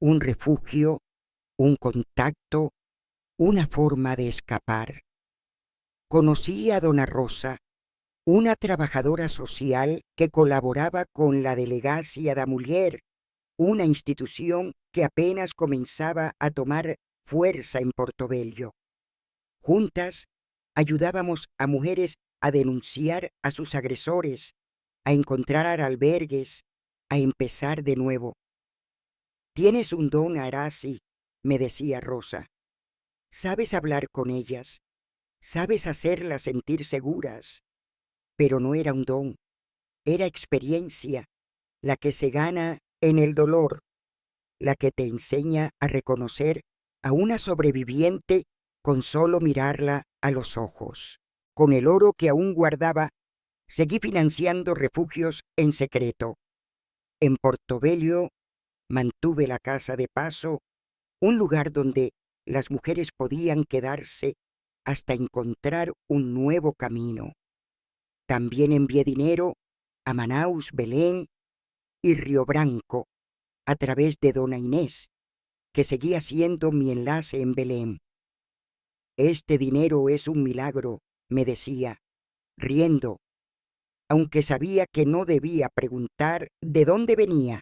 Speaker 1: un refugio, un contacto, una forma de escapar. Conocí a Dona Rosa, una trabajadora social que colaboraba con la Delegacia da Muller, una institución que apenas comenzaba a tomar fuerza en Portobello. Juntas ayudábamos a mujeres a denunciar a sus agresores, a encontrar albergues, a empezar de nuevo. «Tienes un don, Araci», me decía Rosa. «Sabes hablar con ellas, sabes hacerlas sentir seguras». Pero no era un don, era experiencia, la que se gana en el dolor, la que te enseña a reconocer a una sobreviviente con solo mirarla a los ojos. Con el oro que aún guardaba, seguí financiando refugios en secreto. En Portobello mantuve la casa de paso, un lugar donde las mujeres podían quedarse hasta encontrar un nuevo camino. También envié dinero a Manaus, Belén y Río Branco a través de Dona Inés, que seguía siendo mi enlace en Belén. «Este dinero es un milagro», me decía, riendo, aunque sabía que no debía preguntar de dónde venía.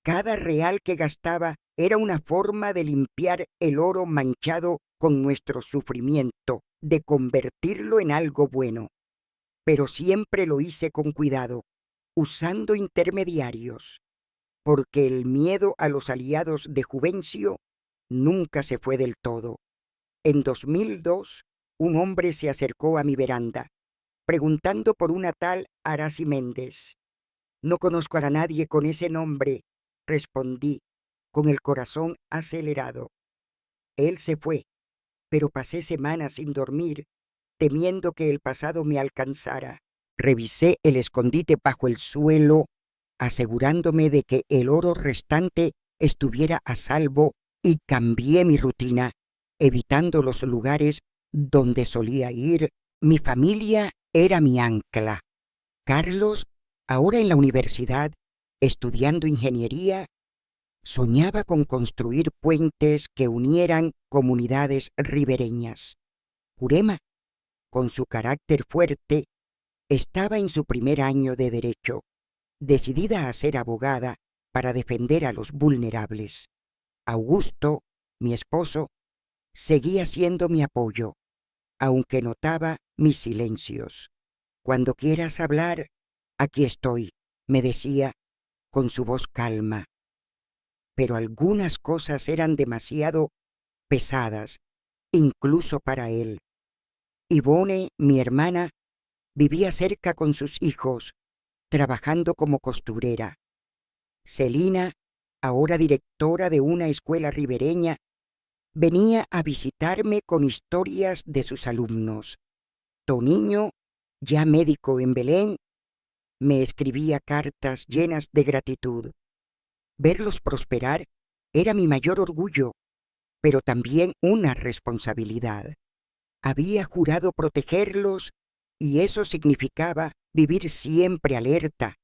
Speaker 1: Cada real que gastaba era una forma de limpiar el oro manchado con nuestro sufrimiento, de convertirlo en algo bueno. Pero siempre lo hice con cuidado, usando intermediarios, porque el miedo a los aliados de Juvencio nunca se fue del todo. En 2002, un hombre se acercó a mi veranda, preguntando por una tal Araciméndez. No conozco a nadie con ese nombre, respondí, con el corazón acelerado. Él se fue, pero pasé semanas sin dormir, temiendo que el pasado me alcanzara. Revisé el escondite bajo el suelo, asegurándome de que el oro restante estuviera a salvo, y cambié mi rutina, evitando los lugares donde solía ir. Mi familia era mi ancla. Carlos, ahora en la universidad, estudiando ingeniería, soñaba con construir puentes que unieran comunidades ribereñas. Jurema, con su carácter fuerte, estaba en su primer año de derecho, decidida a ser abogada para defender a los vulnerables. Augusto, mi esposo, seguía siendo mi apoyo, aunque notaba mis silencios. Cuando quieras hablar, aquí estoy, me decía con su voz calma. Pero algunas cosas eran demasiado pesadas, incluso para él. Ivone, mi hermana, vivía cerca con sus hijos, trabajando como costurera. Celina, ahora directora de una escuela ribereña, venía a visitarme con historias de sus alumnos. Toniño, ya médico en Belén, me escribía cartas llenas de gratitud. Verlos prosperar era mi mayor orgullo, pero también una responsabilidad. Había jurado protegerlos y eso significaba vivir siempre alerta,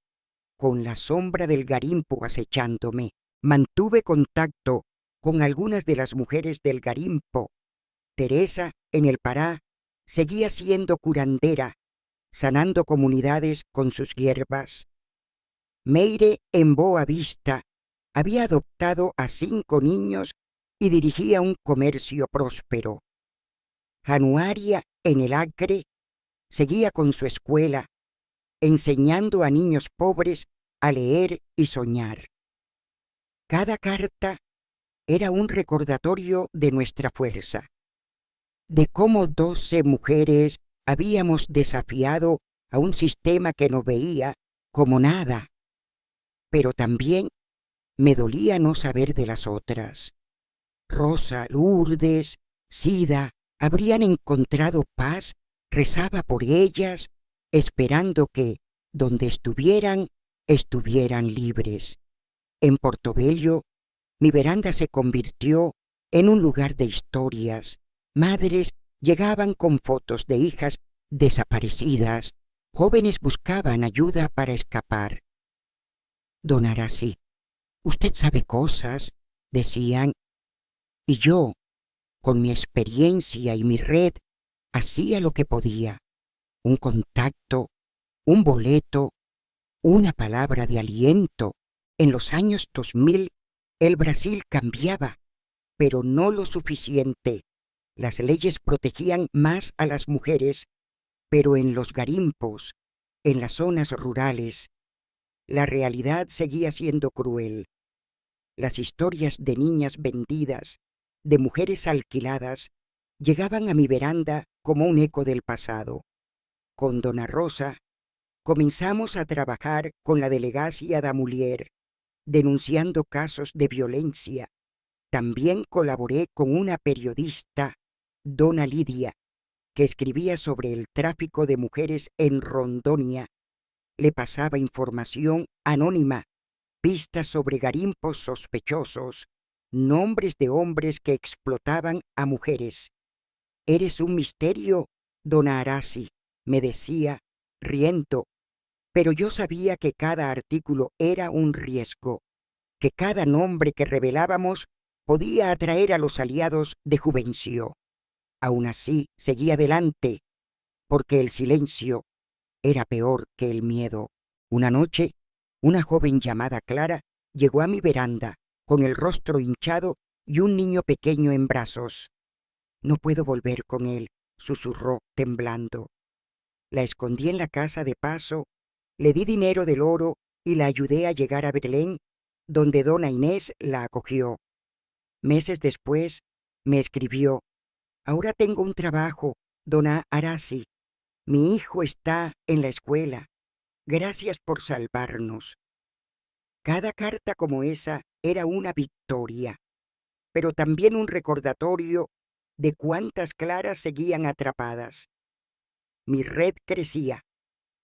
Speaker 1: con la sombra del garimpo acechándome. Mantuve contacto con algunas de las mujeres del garimpo. Teresa, en el Pará, seguía siendo curandera, sanando comunidades con sus hierbas. Meire, en Boa Vista, había adoptado a 5 niños y dirigía un comercio próspero. Januaria, en el Acre, seguía con su escuela, enseñando a niños pobres a leer y soñar. Cada carta era un recordatorio de nuestra fuerza, de cómo 12 mujeres habíamos desafiado a un sistema que nos veía como nada, pero también me dolía no saber de las otras. Rosa, Lourdes, Sida, habrían encontrado paz, rezaba por ellas, esperando que, donde estuvieran, estuvieran libres. En Portobello, mi veranda se convirtió en un lugar de historias. Madres llegaban con fotos de hijas desaparecidas, jóvenes buscaban ayuda para escapar. Don Arasi, usted sabe cosas, decían, y yo, con mi experiencia y mi red, hacía lo que podía. Un contacto, un boleto, una palabra de aliento. En los años 2000, el Brasil cambiaba, pero no lo suficiente. Las leyes protegían más a las mujeres, pero en los garimpos, en las zonas rurales, la realidad seguía siendo cruel. Las historias de niñas vendidas, de mujeres alquiladas, llegaban a mi veranda como un eco del pasado. Con Dona Rosa comenzamos a trabajar con la delegacia da Mulier, denunciando casos de violencia. También colaboré con una periodista, Dona Lidia, que escribía sobre el tráfico de mujeres en Rondonia. Le pasaba información anónima, pistas sobre garimpos sospechosos, nombres de hombres que explotaban a mujeres. «Eres un misterio, Dona Arasi», me decía, riendo, pero yo sabía que cada artículo era un riesgo, que cada nombre que revelábamos podía atraer a los aliados de Juvencio. Aún así, seguía adelante, porque el silencio era peor que el miedo. Una noche, una joven llamada Clara llegó a mi veranda, con el rostro hinchado y un niño pequeño en brazos. «No puedo volver con él», susurró, temblando. La escondí en la casa de paso, le di dinero del oro y la ayudé a llegar a Belén, donde Dona Inés la acogió. Meses después, me escribió: «Ahora tengo un trabajo, Dona Arasi. Mi hijo está en la escuela. Gracias por salvarnos. Cada carta como esa era una victoria, pero también un recordatorio de cuántas claras seguían atrapadas. Mi red crecía,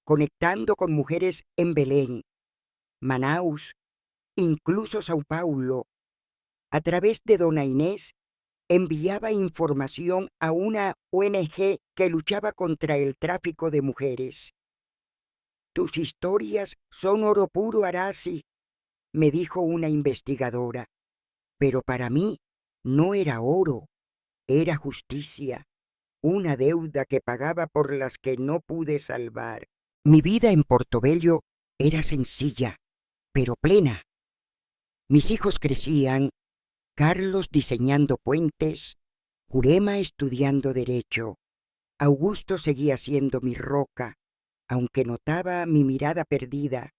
Speaker 1: conectando con mujeres en Belén, Manaus, incluso Sao Paulo. A través de Dona Inés, enviaba información a una ONG que luchaba contra el tráfico de mujeres. Tus historias son oro puro, Arasi, me dijo una investigadora, pero para mí no era oro, era justicia, una deuda que pagaba por las que no pude salvar. Mi vida en Portobello era sencilla, pero plena. Mis hijos crecían, Carlos diseñando puentes, Jurema estudiando derecho. Augusto seguía siendo mi roca, aunque notaba mi mirada perdida.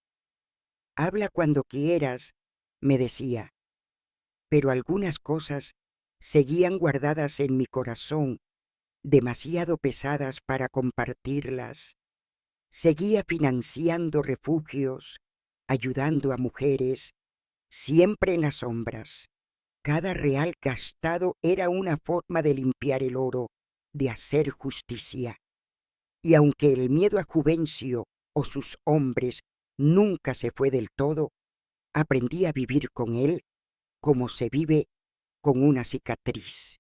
Speaker 1: Habla cuando quieras, me decía, pero algunas cosas seguían guardadas en mi corazón, demasiado pesadas para compartirlas. Seguía financiando refugios, ayudando a mujeres, siempre en las sombras. Cada real gastado era una forma de limpiar el oro, de hacer justicia. Y aunque el miedo a Juvencio o sus hombres nunca se fue del todo, aprendí a vivir con él como se vive con una cicatriz.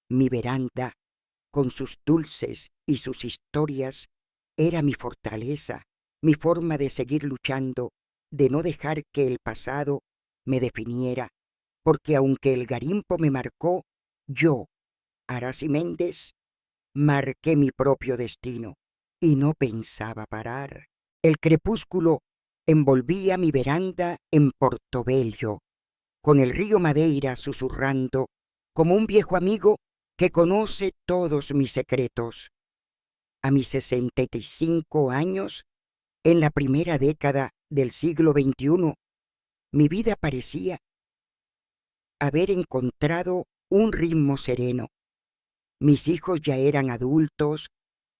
Speaker 1: Mi veranda, con sus dulces y sus historias, era mi fortaleza, mi forma de seguir luchando, de no dejar que el pasado me definiera, porque aunque el garimpo me marcó, yo, Arasi Méndez, marqué mi propio destino y no pensaba parar. El crepúsculo envolvía mi veranda en Portobello, con el río Madeira susurrando como un viejo amigo que conoce todos mis secretos. A mis 65 años, en la primera década del siglo XXI, mi vida parecía haber encontrado un ritmo sereno. Mis hijos ya eran adultos,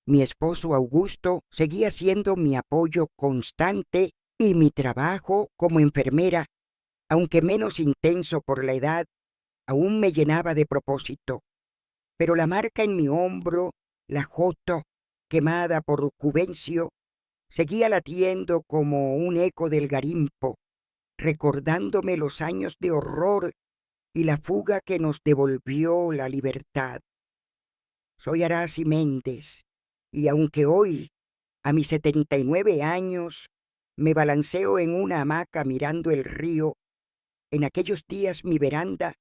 Speaker 1: mi esposo Augusto seguía siendo mi apoyo constante y mi trabajo como enfermera, aunque menos intenso por la edad, aún me llenaba de propósito. Pero la marca en mi hombro, la joto, quemada por Juvencio, seguía latiendo como un eco del garimpo, recordándome los años de horror y la fuga que nos devolvió la libertad. Soy Arasi Méndez, y aunque hoy, a mis 79 años, me balanceo en una hamaca mirando el río, en aquellos días mi veranda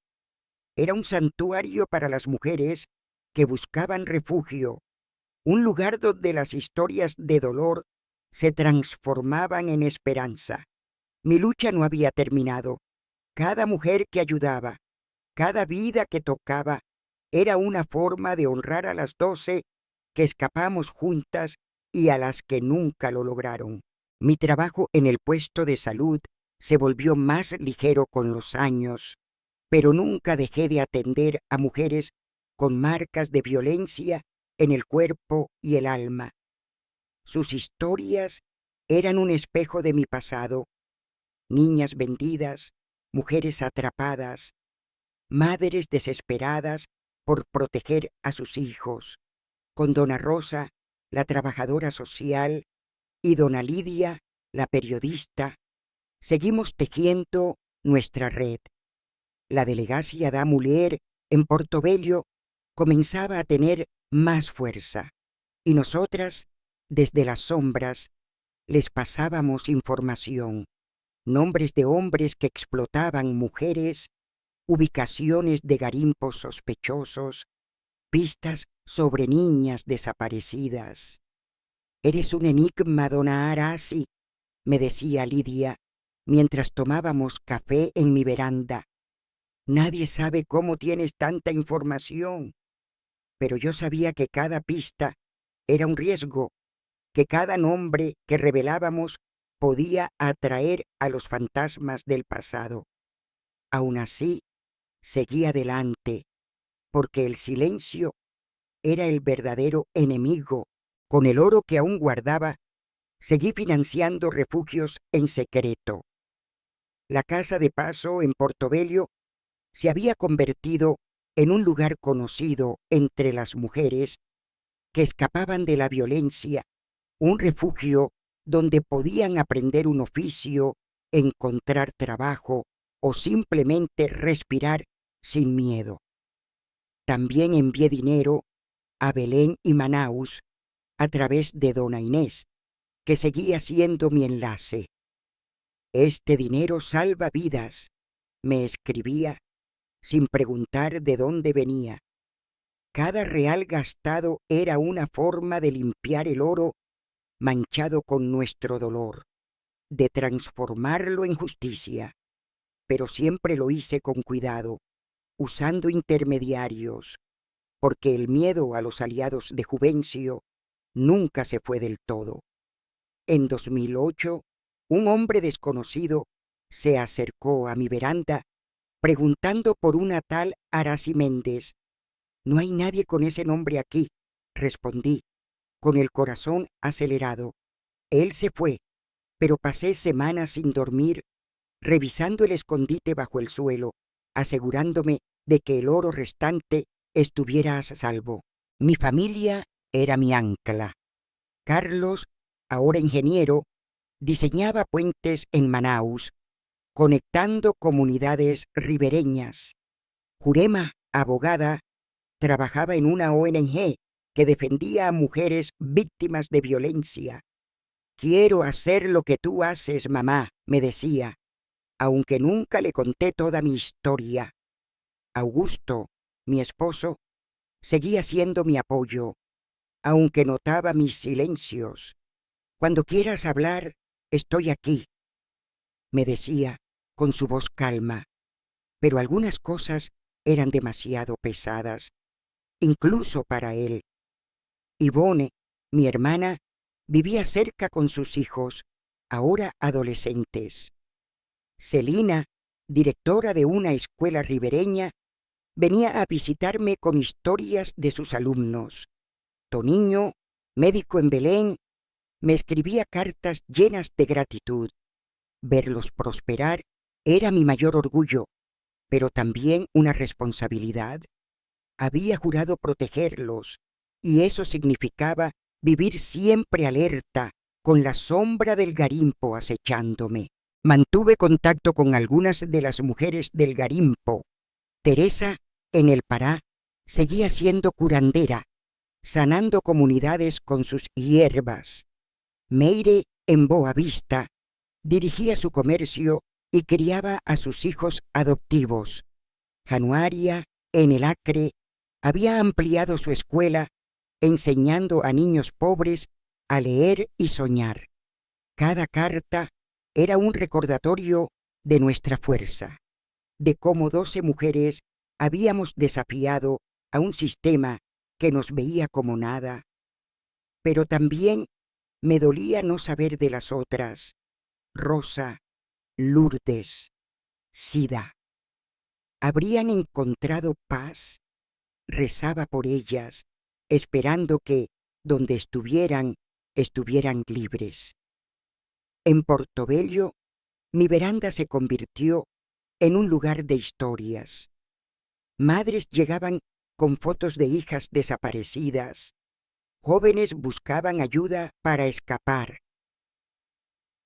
Speaker 1: era un santuario para las mujeres que buscaban refugio, un lugar donde las historias de dolor se transformaban en esperanza. Mi lucha no había terminado. Cada mujer que ayudaba, cada vida que tocaba, era una forma de honrar a las 12 que escapamos juntas y a las que nunca lo lograron. Mi trabajo en el puesto de salud se volvió más ligero con los años, pero nunca dejé de atender a mujeres con marcas de violencia en el cuerpo y el alma. Sus historias eran un espejo de mi pasado, niñas vendidas, mujeres atrapadas, madres desesperadas por proteger a sus hijos, con dona Rosa, la trabajadora social, y dona Lidia, la periodista, seguimos tejiendo nuestra red. La delegacia da Muller en Portobello comenzaba a tener más fuerza, y nosotras, desde las sombras, les pasábamos información, nombres de hombres que explotaban mujeres, ubicaciones de garimpos sospechosos, pistas sobre niñas desaparecidas. «Eres un enigma, dona Arasi», me decía Lidia, mientras tomábamos café en mi veranda. «Nadie sabe cómo tienes tanta información». Pero yo sabía que cada pista era un riesgo, que cada nombre que revelábamos podía atraer a los fantasmas del pasado. Aún así, seguí adelante, porque el silencio era el verdadero enemigo. Con el oro que aún guardaba, seguí financiando refugios en secreto. La casa de paso en Portobello se había convertido en un lugar conocido entre las mujeres que escapaban de la violencia, un refugio donde podían aprender un oficio, encontrar trabajo o simplemente respirar sin miedo. También envié dinero a Belén y Manaus a través de dona Inés, que seguía siendo mi enlace. Este dinero salva vidas, me escribía sin preguntar de dónde venía. Cada real gastado era una forma de limpiar el oro manchado con nuestro dolor, de transformarlo en justicia. Pero siempre lo hice con cuidado, usando intermediarios, porque el miedo a los aliados de Juvencio nunca se fue del todo. En 2008, un hombre desconocido se acercó a mi veranda preguntando por una tal Aracy Méndez. «No hay nadie con ese nombre aquí», respondí, con el corazón acelerado. Él se fue, pero pasé semanas sin dormir, revisando el escondite bajo el suelo, asegurándome de que el oro restante estuviera a salvo. Mi familia era mi ancla. Carlos, ahora ingeniero, diseñaba puentes en Manaus, conectando comunidades ribereñas. Jurema, abogada, trabajaba en una ONG que defendía a mujeres víctimas de violencia. «Quiero hacer lo que tú haces, mamá», me decía, aunque nunca le conté toda mi historia. Augusto, mi esposo, seguía siendo mi apoyo, aunque notaba mis silencios. «Cuando quieras hablar, estoy aquí», me decía con su voz calma, pero algunas cosas eran demasiado pesadas, incluso para él. Yvonne, mi hermana, vivía cerca con sus hijos, ahora adolescentes. Celina, directora de una escuela ribereña, venía a visitarme con historias de sus alumnos. Toniño, médico en Belén, me escribía cartas llenas de gratitud. Verlos prosperar era mi mayor orgullo, pero también una responsabilidad. Había jurado protegerlos, y eso significaba vivir siempre alerta, con la sombra del Garimpo acechándome. Mantuve contacto con algunas de las mujeres del Garimpo. Teresa, en el Pará, seguía siendo curandera, sanando comunidades con sus hierbas. Meire, en Boa Vista, dirigía su comercio y criaba a sus hijos adoptivos. Januaria, en el Acre, había ampliado su escuela, enseñando a niños pobres a leer y soñar. Cada carta era un recordatorio de nuestra fuerza, de cómo 12 mujeres habíamos desafiado a un sistema que nos veía como nada. Pero también me dolía no saber de las otras: Rosa, Lourdes, Sida. ¿Habrían encontrado paz? Rezaba por ellas, esperando que, donde estuvieran libres. En Portobello, mi veranda se convirtió en un lugar de historias. Madres llegaban con fotos de hijas desaparecidas. Jóvenes buscaban ayuda para escapar.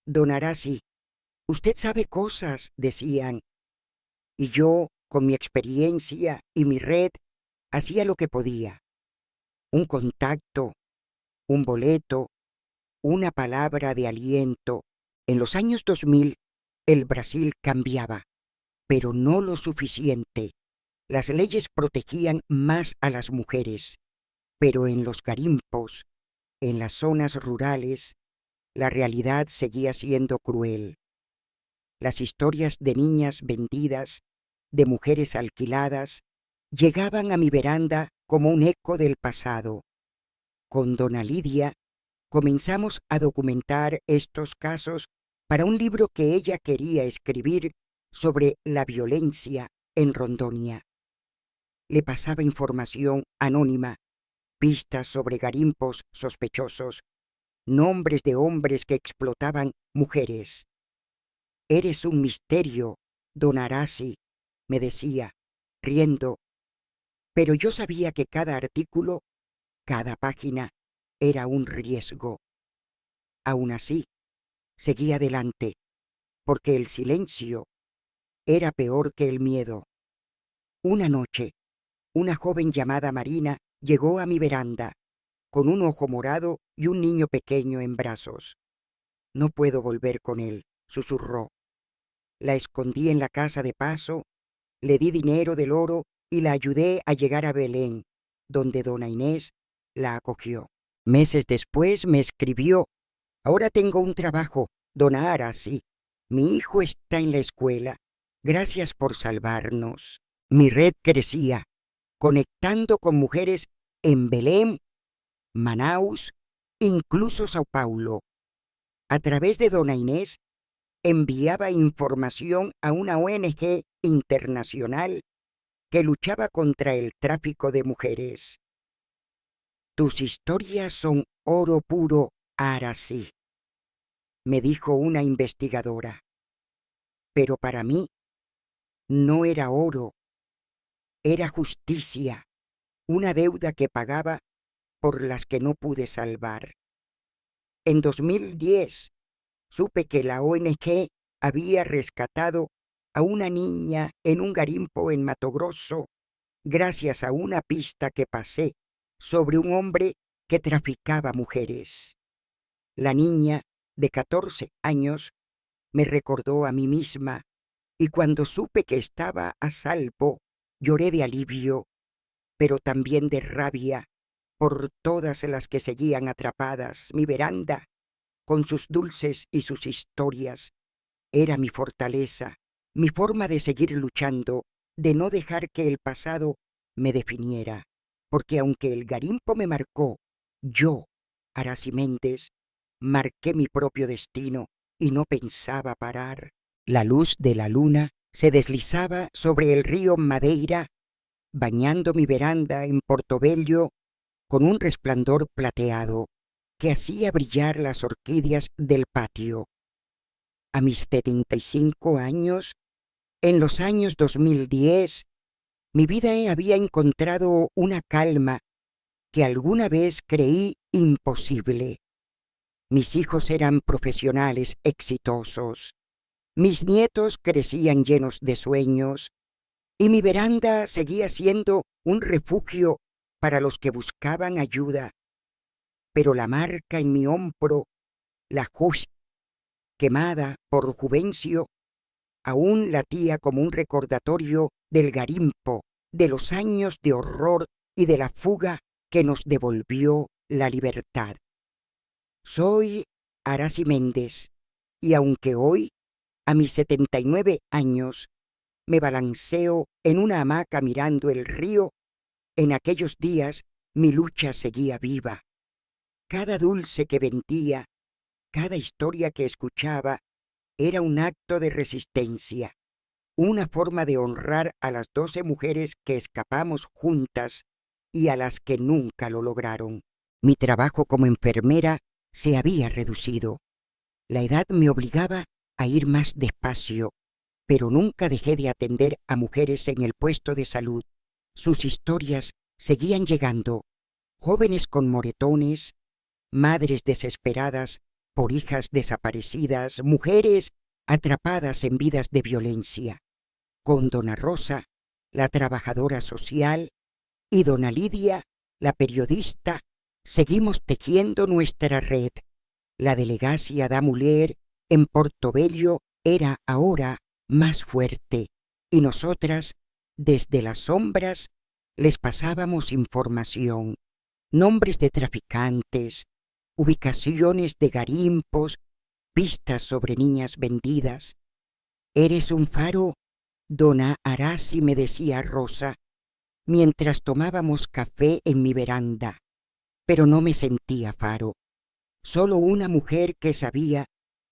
Speaker 1: «Don Aracy, usted sabe cosas», decían, y yo, con mi experiencia y mi red, hacía lo que podía. Un contacto, un boleto, una palabra de aliento. En los años 2000, el Brasil cambiaba, pero no lo suficiente. Las leyes protegían más a las mujeres, pero en los garimpos, en las zonas rurales, la realidad seguía siendo cruel. Las historias de niñas vendidas, de mujeres alquiladas, llegaban a mi veranda como un eco del pasado. Con dona Lidia comenzamos a documentar estos casos para un libro que ella quería escribir sobre la violencia en Rondonia. Le pasaba información anónima, pistas sobre garimpos sospechosos, nombres de hombres que explotaban mujeres. «Eres un misterio, don Arasi», me decía, riendo, pero yo sabía que cada artículo, cada página, era un riesgo. Aún así, seguí adelante, porque el silencio era peor que el miedo. Una noche, una joven llamada Marina llegó a mi veranda, con un ojo morado y un niño pequeño en brazos. «No puedo volver con él», susurró. La escondí en la casa de paso, le di dinero del oro y la ayudé a llegar a Belén, donde dona Inés la acogió. Meses después me escribió: «Ahora tengo un trabajo, dona Arasi. Mi hijo está en la escuela. Gracias por salvarnos». Mi red crecía, conectando con mujeres en Belén, Manaus, incluso Sao Paulo. A través de dona Inés enviaba información a una ONG internacional que luchaba contra el tráfico de mujeres. «Tus historias son oro puro, Arasi», me dijo una investigadora. Pero para mí no era oro, era justicia, una deuda que pagaba por las que no pude salvar. En 2010 supe que la ONG había rescatado a una niña en un garimpo en Mato Grosso gracias a una pista que pasé sobre un hombre que traficaba mujeres. La niña, de 14 años, me recordó a mí misma, y cuando supe que estaba a salvo, lloré de alivio, pero también de rabia por todas las que seguían atrapadas. Mi veranda, con sus dulces y sus historias, era mi fortaleza, mi forma de seguir luchando, de no dejar que el pasado me definiera, porque aunque el garimpo me marcó, yo, Arasi Méndez, marqué mi propio destino y no pensaba parar. La luz de la luna se deslizaba sobre el río Madeira, bañando mi veranda en Portobello con un resplandor plateado que hacía brillar las orquídeas del patio. A mis 75 años, en los años 2010, mi vida había encontrado una calma que alguna vez creí imposible. Mis hijos eran profesionales exitosos, mis nietos crecían llenos de sueños, y mi veranda seguía siendo un refugio para los que buscaban ayuda. Pero la marca en mi hombro, la Hush, quemada por Juvencio, aún latía como un recordatorio del garimpo, de los años de horror y de la fuga que nos devolvió la libertad. Soy Arasi Méndez, y aunque hoy, a mis 79 años, me balanceo en una hamaca mirando el río, en aquellos días mi lucha seguía viva. Cada dulce que vendía, cada historia que escuchaba, era un acto de resistencia, una forma de honrar a las 12 mujeres que escapamos juntas y a las que nunca lo lograron. Mi trabajo como enfermera se había reducido. La edad me obligaba a ir más despacio, pero nunca dejé de atender a mujeres en el puesto de salud. Sus historias seguían llegando, jóvenes con moretones, madres desesperadas por hijas desaparecidas, mujeres atrapadas en vidas de violencia. Con dona Rosa, la trabajadora social, y dona Lidia, la periodista, seguimos tejiendo nuestra red. La delegacia da Muller en Portobello era ahora más fuerte, y nosotras, desde las sombras, les pasábamos información, nombres de traficantes, ubicaciones de garimpos, pistas sobre niñas vendidas. «Eres un faro, dona Arasi», me decía Rosa, mientras tomábamos café en mi veranda. Pero no me sentía faro, solo una mujer que sabía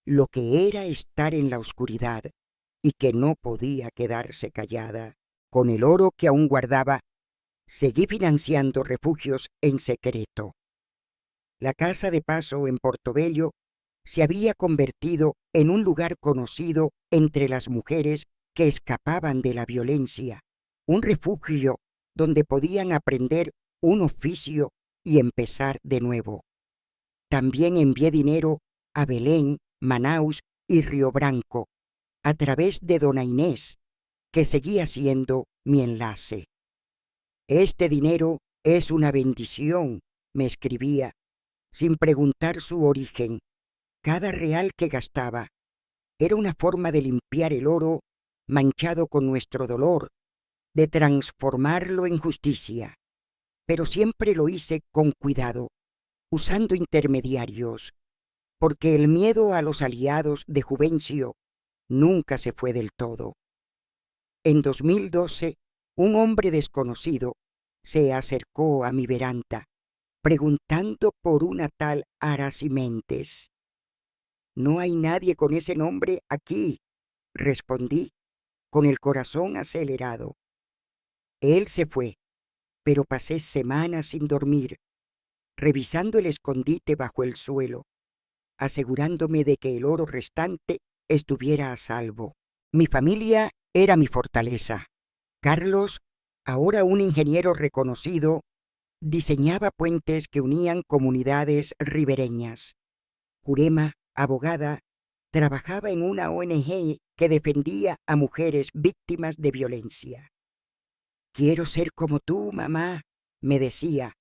Speaker 1: lo que era estar en la oscuridad y que no podía quedarse callada. Con el oro que aún guardaba, seguí financiando refugios en secreto. La casa de paso en Portobello se había convertido en un lugar conocido entre las mujeres que escapaban de la violencia, un refugio donde podían aprender un oficio y empezar de nuevo. También envié dinero a Belén, Manaus y Río Branco, a través de dona Inés, que seguía siendo mi enlace. Este dinero es una bendición, me escribía, sin preguntar su origen. Cada real que gastaba era una forma de limpiar el oro manchado con nuestro dolor, de transformarlo en justicia. Pero siempre lo hice con cuidado, usando intermediarios, porque el miedo a los aliados de Juvencio nunca se fue del todo. En 2012, un hombre desconocido se acercó a mi veranda, preguntando por una tal Aracimentos. «No hay nadie con ese nombre aquí», respondí, con el corazón acelerado. Él se fue, pero pasé semanas sin dormir, revisando el escondite bajo el suelo, asegurándome de que el oro restante estuviera a salvo. Mi familia era mi fortaleza. Carlos, ahora un ingeniero reconocido, diseñaba puentes que unían comunidades ribereñas. Jurema, abogada, trabajaba en una ONG que defendía a mujeres víctimas de violencia. «Quiero ser como tú, mamá», me decía,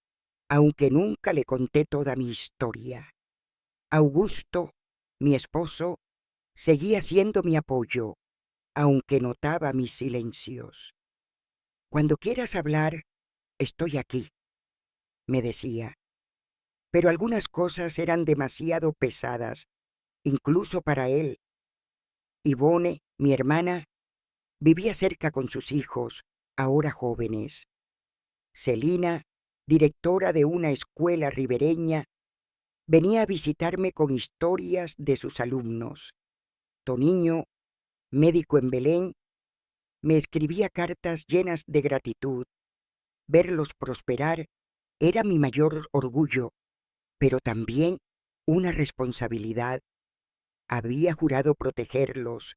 Speaker 1: aunque nunca le conté toda mi historia. Augusto, mi esposo, seguía siendo mi apoyo, aunque notaba mis silencios. «Cuando quieras hablar, estoy aquí», me decía. Pero algunas cosas eran demasiado pesadas, incluso para él. Ivone, mi hermana, vivía cerca con sus hijos, ahora jóvenes. Celina, directora de una escuela ribereña, venía a visitarme con historias de sus alumnos. Toniño, médico en Belén, me escribía cartas llenas de gratitud. Verlos prosperar era mi mayor orgullo, pero también una responsabilidad. Había jurado protegerlos,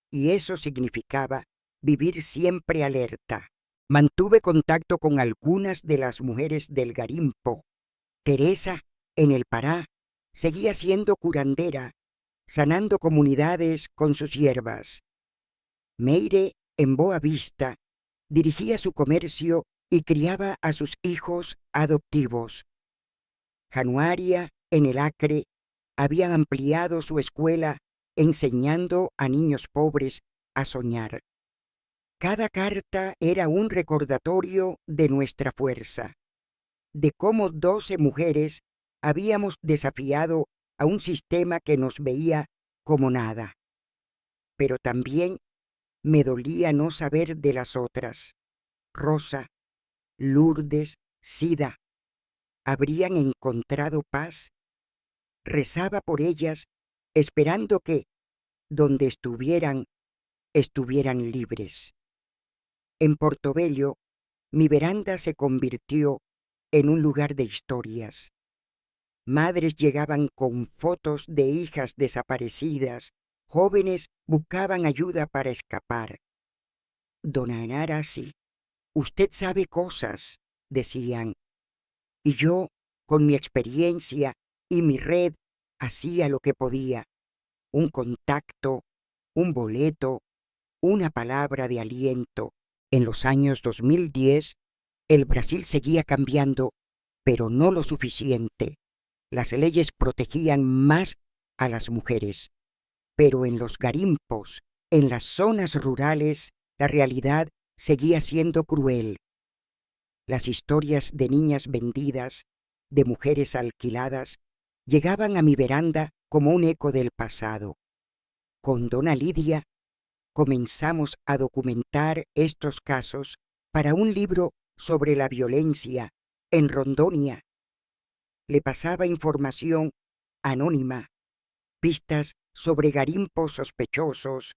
Speaker 1: y eso significaba vivir siempre alerta. Mantuve contacto con algunas de las mujeres del Garimpo. Teresa, en el Pará, seguía siendo curandera, sanando comunidades con sus hierbas. Meire, en Boa Vista, dirigía su comercio y criaba a sus hijos adoptivos. Januaria, en el Acre, había ampliado su escuela enseñando a niños pobres a soñar. Cada carta era un recordatorio de nuestra fuerza, de cómo 12 mujeres habíamos desafiado a un sistema que nos veía como nada. Pero también me dolía no saber de las otras. Rosa, Lourdes, Sida, ¿habrían encontrado paz? Rezaba por ellas, esperando que, donde estuvieran, estuvieran libres. En Portobello, mi veranda se convirtió en un lugar de historias. Madres llegaban con fotos de hijas desaparecidas, jóvenes buscaban ayuda para escapar. «Dona Araci, usted sabe cosas», decían, y yo, con mi experiencia y mi red, hacía lo que podía. Un contacto, un boleto, una palabra de aliento. En los años 2010, el Brasil seguía cambiando, pero no lo suficiente. Las leyes protegían más a las mujeres, pero en los garimpos, en las zonas rurales, la realidad seguía siendo cruel. Las historias de niñas vendidas, de mujeres alquiladas, llegaban a mi veranda como un eco del pasado. Con dona Lidia comenzamos a documentar estos casos para un libro sobre la violencia en Rondonia. Le pasaba información anónima, pistas sobre garimpos sospechosos,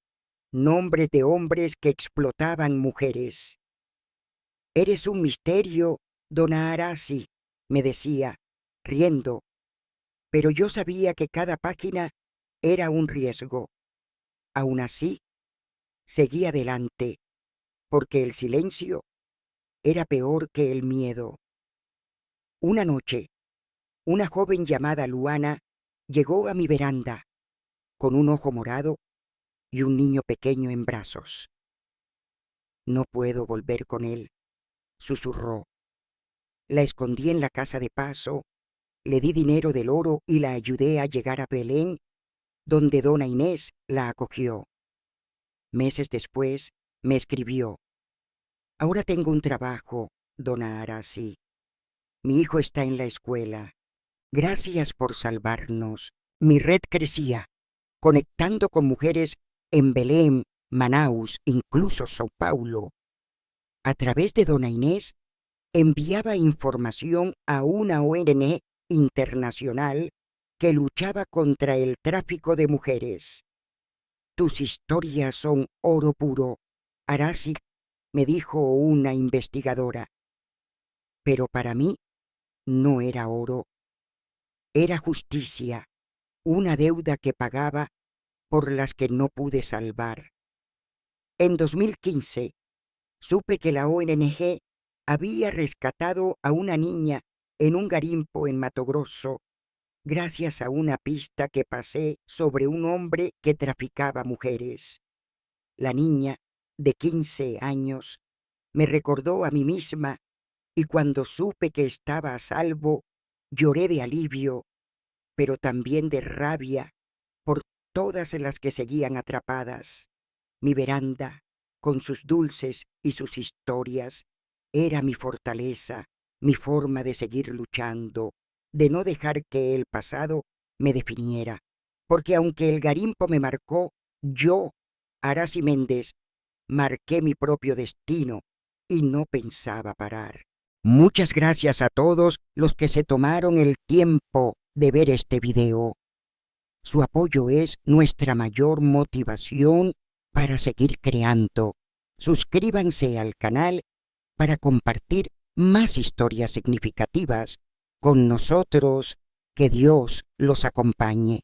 Speaker 1: nombres de hombres que explotaban mujeres. «Eres un misterio, dona Araci», me decía, riendo, pero yo sabía que cada página era un riesgo. Aún así, seguí adelante, porque el silencio era peor que el miedo. Una noche, una joven llamada Luana llegó a mi veranda, con un ojo morado y un niño pequeño en brazos. «No puedo volver con él», susurró. La escondí en la casa de paso, le di dinero del oro y la ayudé a llegar a Belén, donde dona Inés la acogió. Meses después me escribió: «Ahora tengo un trabajo, dona Arasi. Mi hijo está en la escuela. Gracias por salvarnos». Mi red crecía, conectando con mujeres en Belén, Manaus, incluso Sao Paulo. A través de dona Inés, enviaba información a una ONG internacional que luchaba contra el tráfico de mujeres. «Tus historias son oro puro, Arasi», me dijo una investigadora. Pero para mí no era oro, era justicia, una deuda que pagaba por las que no pude salvar. En 2015, supe que la ONG había rescatado a una niña en un garimpo en Mato Grosso, gracias a una pista que pasé sobre un hombre que traficaba mujeres. La niña, de 15 años, me recordó a mí misma, y cuando supe que estaba a salvo, lloré de alivio, pero también de rabia por todas las que seguían atrapadas. Mi veranda, con sus dulces y sus historias, era mi fortaleza, mi forma de seguir luchando, de no dejar que el pasado me definiera. Porque aunque el garimpo me marcó, yo, Arasi Méndez, marqué mi propio destino y no pensaba parar. Muchas gracias a todos los que se tomaron el tiempo de ver este video. Su apoyo es nuestra mayor motivación para seguir creando. Suscríbanse al canal para compartir más historias significativas con nosotros. Que Dios los acompañe.